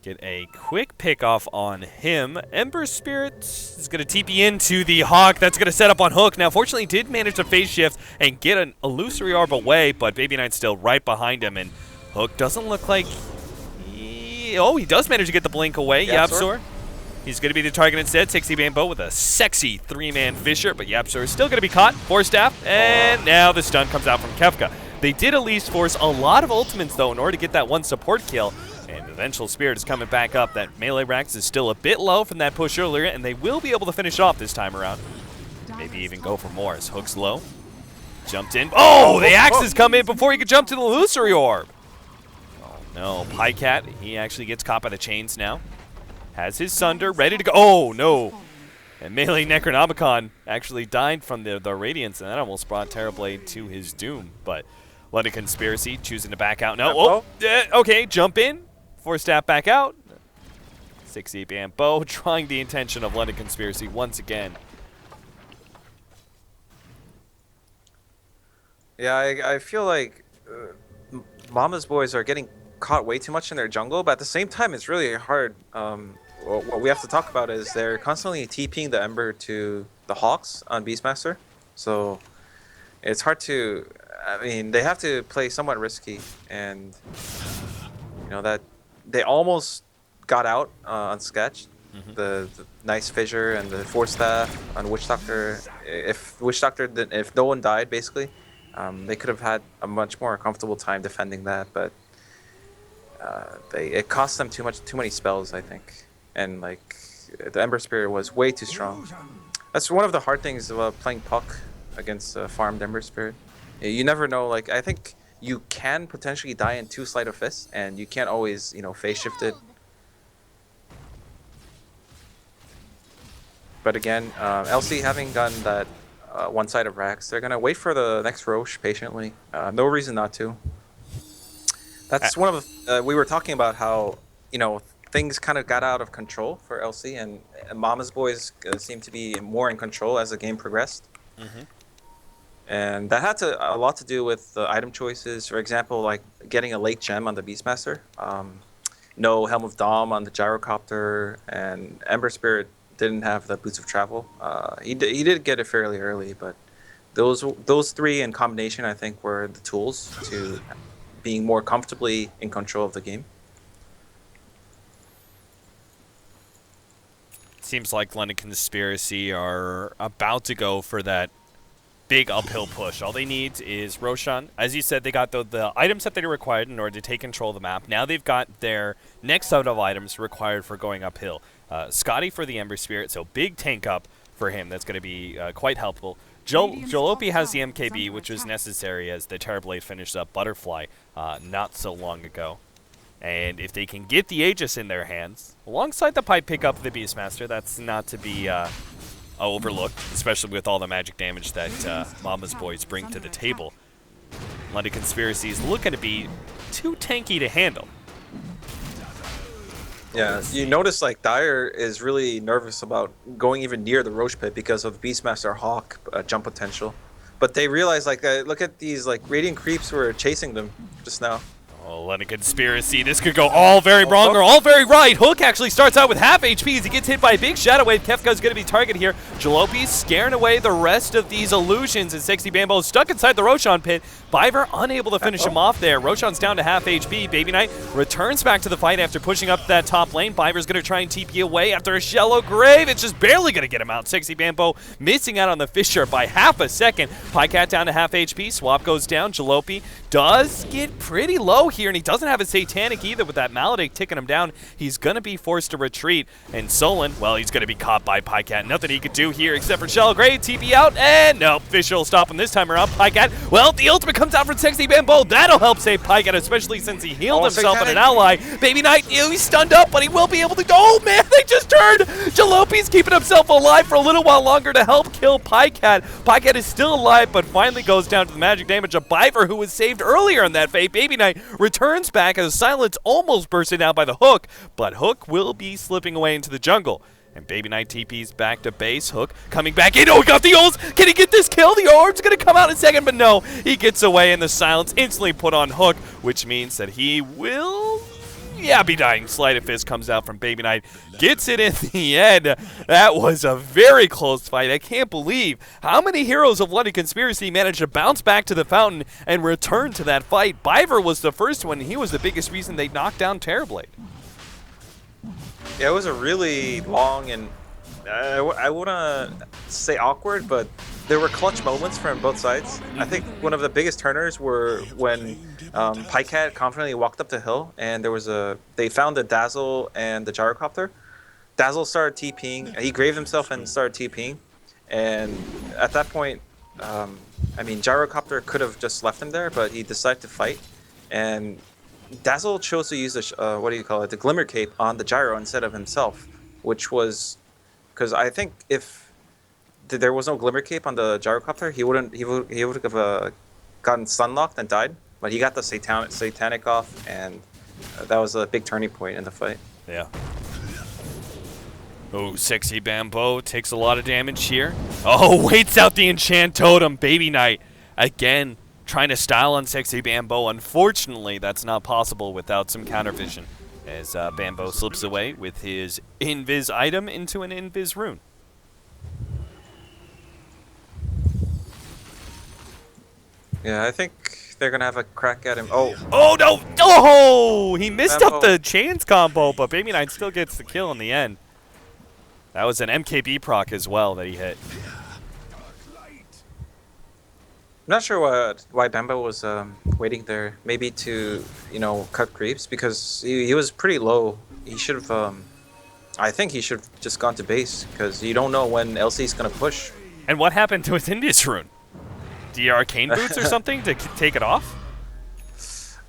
get a quick pick off on him. Ember Spirit is going to TP into the Hawk. That's going to set up on Hook. Now, fortunately, he did manage to phase shift and get an Illusory Orb away, but Baby Knight's still right behind him, and Hook doesn't look like he does manage to get the blink away. Yapzor. He's going to be the target instead. 60 Bambo with a sexy 3-man Fisher, but Yapzor is still going to be caught. Force Staff, and now the stun comes out from Kefka. They did at least force a lot of ultimates, though, in order to get that one support kill. And the Vengeful Spirit is coming back up. That Melee Rax is still a bit low from that push earlier, and they will be able to finish off this time around. Maybe even go for more as Hook's low. Jumped in. Oh, the axes come in before he could jump to the Illusory Orb. No, Pycat, he actually gets caught by the chains now. Has his Sunder ready to go. Oh, no. And Melee Necronomicon actually died from the Radiance, and that almost brought Terrorblade to his doom. But London Conspiracy choosing to back out. No, okay, jump in. Force Staff back out. 6-8 Bambo trying the intention of London Conspiracy once again. Yeah, I feel like Mama's boys are getting caught way too much in their jungle, but at the same time, it's really hard. What we have to talk about is they're constantly TPing the Ember to the Hawks on Beastmaster, so it's hard to. I mean, they have to play somewhat risky, and you know that they almost got out on Sketch. The nice fissure and the Force Staff on Witch Doctor. If no one died, basically, they could have had a much more comfortable time defending that, but. It cost them too many spells, I think, and like the Ember Spirit was way too strong. That's one of the hard things about playing Puck against farmed Ember Spirit. You never know. Like I think you can potentially die in 2 Sleight of Fists, and you can't always phase shift it. But again, LC having gotten that one side of Rax, they're gonna wait for the next Roche patiently. No reason not to. That's one of the, we were talking about how, things kind of got out of control for LC, and Mama's Boys seemed to be more in control as the game progressed. And that had a lot to do with the item choices. For example, like getting a late gem on the Beastmaster, no Helm of Dom on the Gyrocopter, and Ember Spirit didn't have the Boots of Travel. He did get it fairly early, but those three in combination, I think, were the tools to being more comfortably in control of the game. Seems like London Conspiracy are about to go for that big uphill push. All they need is Roshan. As you said, they got the items that they required in order to take control of the map. Now they've got their next set of items required for going uphill. Scotty for the Ember Spirit, so big tank up for him. That's going to be quite helpful. Jalopy has the MKB, which was necessary as the Terrorblade finished up Butterfly not so long ago. And if they can get the Aegis in their hands, alongside the pipe pickup of the Beastmaster, that's not to be overlooked, especially with all the magic damage that Mama's Boys bring to the table. London Conspiracy is looking to be too tanky to handle. Yeah, you notice like Dyer is really nervous about going even near the Roche Pit because of Beastmaster Hawk jump potential. But they realize, like, look at these like Radiant Creeps were chasing them just now. Oh, London Conspiracy. This could go all very wrong or all very right. Hook actually starts out with half HP as he gets hit by a big Shadow Wave. Kefka's going to be targeted here. Jalopy's scaring away the rest of these illusions, and Sexy Bambo is stuck inside the Roshan pit. Biver unable to finish him off there. Roshan's down to half HP. Baby Knight returns back to the fight after pushing up that top lane. Biver's going to try and TP away after a shallow grave. It's just barely going to get him out. Sexy Bambo missing out on the Fissure by half a second. Pycat down to half HP. Swap goes down. Jalopy does get pretty low here, and he doesn't have a Satanic either with that Maledict ticking him down. He's going to be forced to retreat, and Solon, well, he's going to be caught by Pycat. Nothing he could do here except for Shallow Grave, TP out, and no, Fisher will stop him this time around. Pycat, well, the ultimate comes out from Sexy Bambo. That'll help save Pycat, especially since he healed himself on an ally. Baby Knight, he's stunned up, but he will be able to, oh man, they just turned. Jalopy's keeping himself alive for a little while longer to help kill Pycat. Pycat is still alive, but finally goes down to the magic damage of Biver, who was saved earlier in that fate. Baby Knight returns back as Silence almost bursted out by the Hook, but Hook will be slipping away into the jungle. And Baby Knight TP's back to base. Hook coming back in. Oh, he got the ults. Can he get this kill? The orb's going to come out in a second, but no. He gets away, and the Silence instantly put on Hook, which means that he will, be dying. Sleight of Fist comes out from Baby Knight. Gets it in the end. That was a very close fight. I can't believe how many heroes of London Conspiracy managed to bounce back to the fountain and return to that fight. Biver was the first one. He was the biggest reason they knocked down Terrorblade. Yeah, it was a really long and I wouldn't say awkward, but there were clutch moments from both sides. I think one of the biggest turners were when Pycat confidently walked up the hill, and they found the Dazzle and the Gyrocopter. Dazzle started TPing. He graved himself and started TPing, and at that point, Gyrocopter could have just left him there, but he decided to fight, and Dazzle chose to use the Glimmer Cape on the Gyro instead of himself, which was because I think if there was no Glimmer Cape on the Gyrocopter, he would have gotten stunlocked and died. But he got the Satanic off, and that was a big turning point in the fight. Yeah. Oh, Sexy Bambo takes a lot of damage here. Oh, waits out the Enchant Totem. Baby Knight again trying to style on Sexy Bambo. Unfortunately, that's not possible without some counter vision, as Bambo slips away with his Invis item into an Invis rune. Yeah, I think they're going to have a crack at him. Oh no! Oh! He missed Bambo. up the chance combo, but Baby Knight still gets the kill in the end. That was an MKB proc as well that he hit. I'm not sure why Bambo was waiting there. Maybe to, cut creeps, because he was pretty low. He should have, I think he should have just gone to base, because you don't know when LC's going to push. And what happened to his Indus rune? Do you Arcane Boots or something to take it off?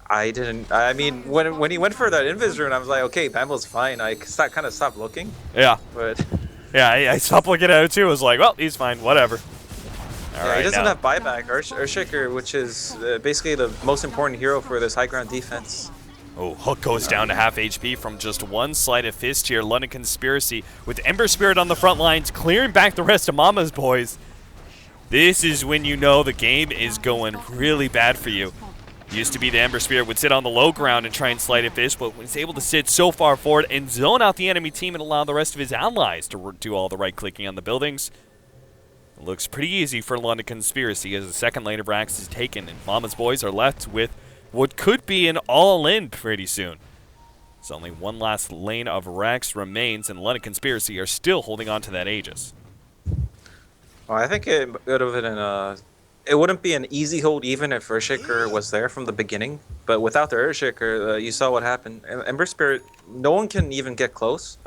I didn't. I mean, when he went for that Invis rune, I was like, okay, Bambo's fine. I kind of stopped looking. Yeah. But yeah, I stopped looking at it too. I was like, well, he's fine, whatever. He doesn't have buyback. Earthshaker, which is basically the most important hero for this high ground defense. Oh, Hook goes down to half HP from just one sleight of fist here. London Conspiracy with Ember Spirit on the front lines, clearing back the rest of Mama's boys. This is when you know the game is going really bad for you. Used to be the Ember Spirit would sit on the low ground and try and sleight of fist, but when he's able to sit so far forward and zone out the enemy team and allow the rest of his allies to do all the right clicking on the buildings, it looks pretty easy for London Conspiracy as the second lane of Rax is taken, and Mama's boys are left with what could be an all-in pretty soon. There's only one last lane of Rax remains, and London Conspiracy are still holding on to that Aegis. Well, I think it would have been it wouldn't be an easy hold even if Earthshaker was there from the beginning. But without the Earthshaker, you saw what happened. Ember Spirit, no one can even get close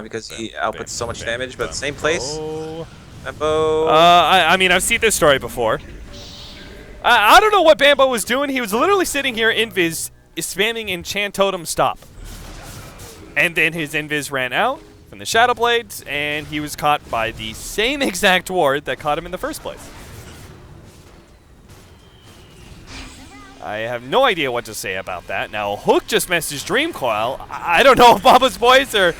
because he outputs so much damage. But same place. Bambo. I mean, I've seen this story before. I don't know what Bambo was doing. He was literally sitting here, Invis, spamming Enchant Totem Stop. And then his Invis ran out from the Shadow Blades, and he was caught by the same exact ward that caught him in the first place. I have no idea what to say about that. Now, Hook just messaged Dreamcoil. I don't know if Mama's boys are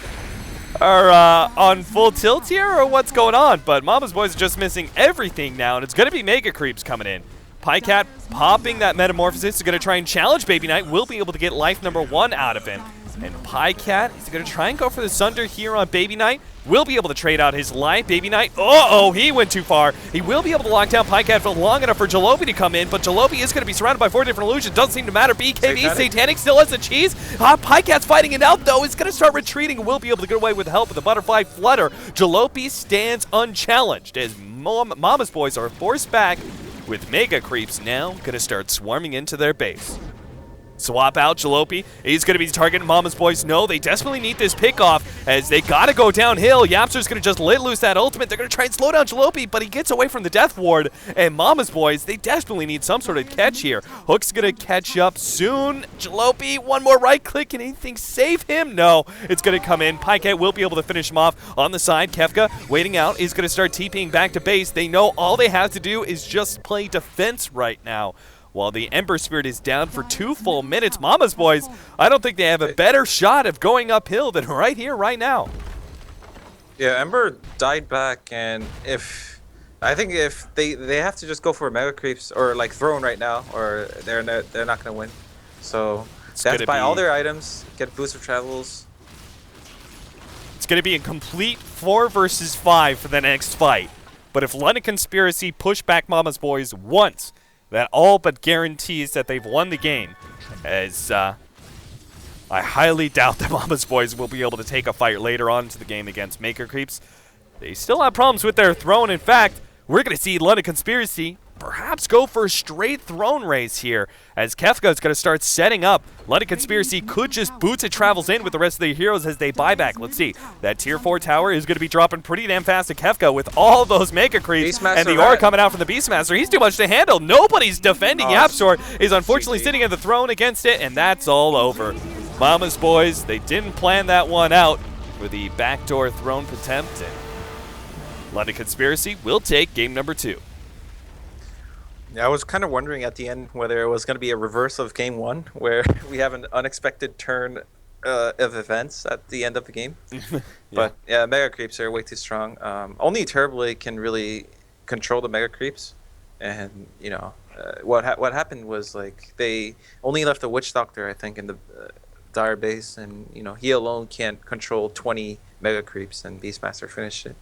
on full tilt here or what's going on, but Mama's boys are just missing everything now, and it's going to be Mega Creeps coming in. Pycat popping that Metamorphosis is going to try and challenge Baby Knight. Will be able to get life number 1 out of him. And Pycat is going to try and go for the Sunder here on Baby Knight. Will be able to trade out his life. Baby Knight, uh-oh, he went too far. He will be able to lock down Pycat for long enough for Jalopi to come in, but Jalopi is going to be surrounded by 4 different illusions. Doesn't seem to matter. BKB, Satanic still has the cheese. Pycat's fighting it out, though. Is going to start retreating. Will be able to get away with the help of the Butterfly Flutter. Jalopi stands unchallenged as Mama's boys are forced back with Mega Creeps now going to start swarming into their base. Swap out Jalopi. He's going to be targeting Mama's boys. No, they desperately need this pickoff as they got to go downhill. Yapster's going to just let loose that ultimate. They're going to try and slow down Jalopi, but he gets away from the death ward. And Mama's boys, they desperately need some sort of catch here. Hook's going to catch up soon. Jalopi, one more right click. Can anything save him? No, it's going to come in. Pycat will be able to finish him off on the side. Kefka waiting out is going to start TPing back to base. They know all they have to do is just play defense right now. While the Ember Spirit is down for 2 full minutes, Mama's boys, I don't think they have a better shot of going uphill than right here, right now. Yeah, Ember died back, and I think if they have to just go for Mega Creeps or like Throne right now, or they're not gonna win. So they have to buy all their items, get boost of travels. It's gonna be a complete 4 versus 5 for the next fight. But if London Conspiracy push back Mama's boys once, that all but guarantees that they've won the game, as I highly doubt that Mama's boys will be able to take a fight later on into the game against Maker Creeps. They still have problems with their Throne. In fact, we're going to see London Conspiracy perhaps go for a straight Throne race here, as Kefka is going to start setting up. London Conspiracy could just boots and travels in with the rest of the heroes as they buy back. Let's see. That tier 4 tower is going to be dropping pretty damn fast to Kefka with all those Mega Creeps and the aura coming out from the Beastmaster. He's too much to handle. Nobody's defending. Yapstor is unfortunately sitting at the throne against it, and that's all over. Mama's boys, they didn't plan that one out for the backdoor Throne attempt, and London Conspiracy will take game number 2. Yeah, I was kind of wondering at the end whether it was going to be a reverse of game 1, where we have an unexpected turn of events at the end of the game. But yeah, Mega Creeps are way too strong. Only Turboblade can really control the Mega Creeps, and you know what happened was like they only left the Witch Doctor, I think, in the Dire base, and you know he alone can't control 20 Mega Creeps, and Beastmaster finished it.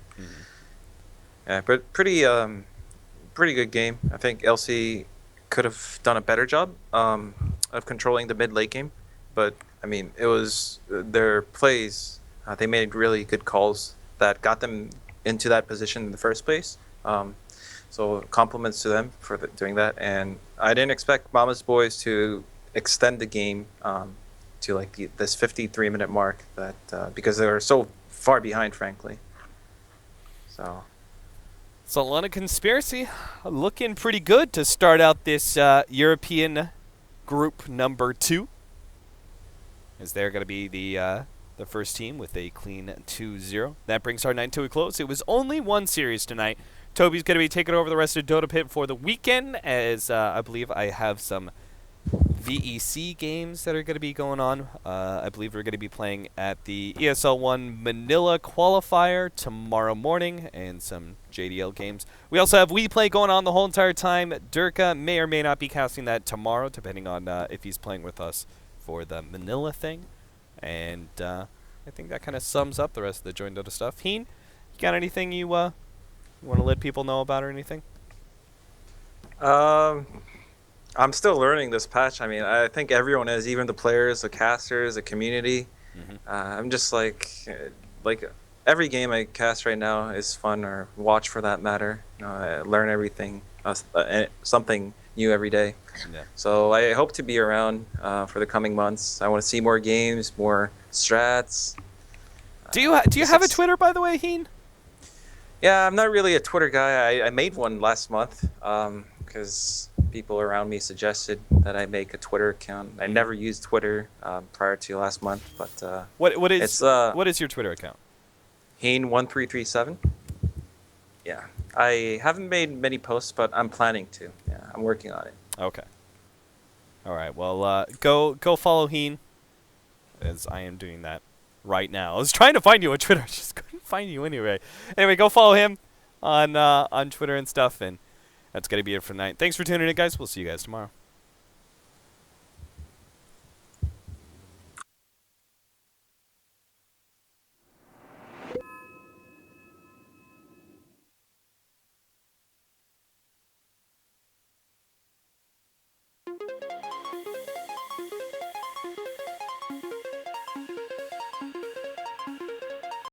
Yeah, but pretty good game. I think LC could have done a better job of controlling the mid-late game, but I mean, it was their plays. They made really good calls that got them into that position in the first place. So compliments to them for doing that. And I didn't expect Mama's boys to extend the game to like this 53-minute mark that because they were so far behind, frankly. So London Conspiracy looking pretty good to start out this European group number 2. As they're going to be the first team with a clean 2-0. That brings our night to a close. It was only one series tonight. Toby's going to be taking over the rest of DotaPit for the weekend, as I believe I have some VEC games that are going to be going on. I believe we're going to be playing at the ESL One Manila qualifier tomorrow morning, and some JDL games. We also have We Play going on the whole entire time. Durka may or may not be casting that tomorrow, depending on if he's playing with us for the Manila thing. And I think that kind of sums up the rest of the Join Dota stuff. Heen, you got anything you want to let people know about or anything? I'm still learning this patch. I mean, I think everyone is, even the players, the casters, the community. I'm just like every game I cast right now is fun, or watch for that matter. I learn everything, something new every day. Yeah. So I hope to be around for the coming months. I want to see more games, more strats. Do you have a Twitter, by the way, Heen? Yeah, I'm not really a Twitter guy. I made one last month because people around me suggested that I make a Twitter account. I never used Twitter prior to last month, but What is it's your Twitter account? Heen1337. Yeah, I haven't made many posts, but I'm planning to. Yeah, I'm working on it. Okay. All right. Well, go follow Heen, as I am doing that right now. I was trying to find you on Twitter, I just couldn't find you anyway. Anyway, go follow him on Twitter and stuff, and that's gonna be it for tonight. Thanks for tuning in, guys. We'll see you guys tomorrow.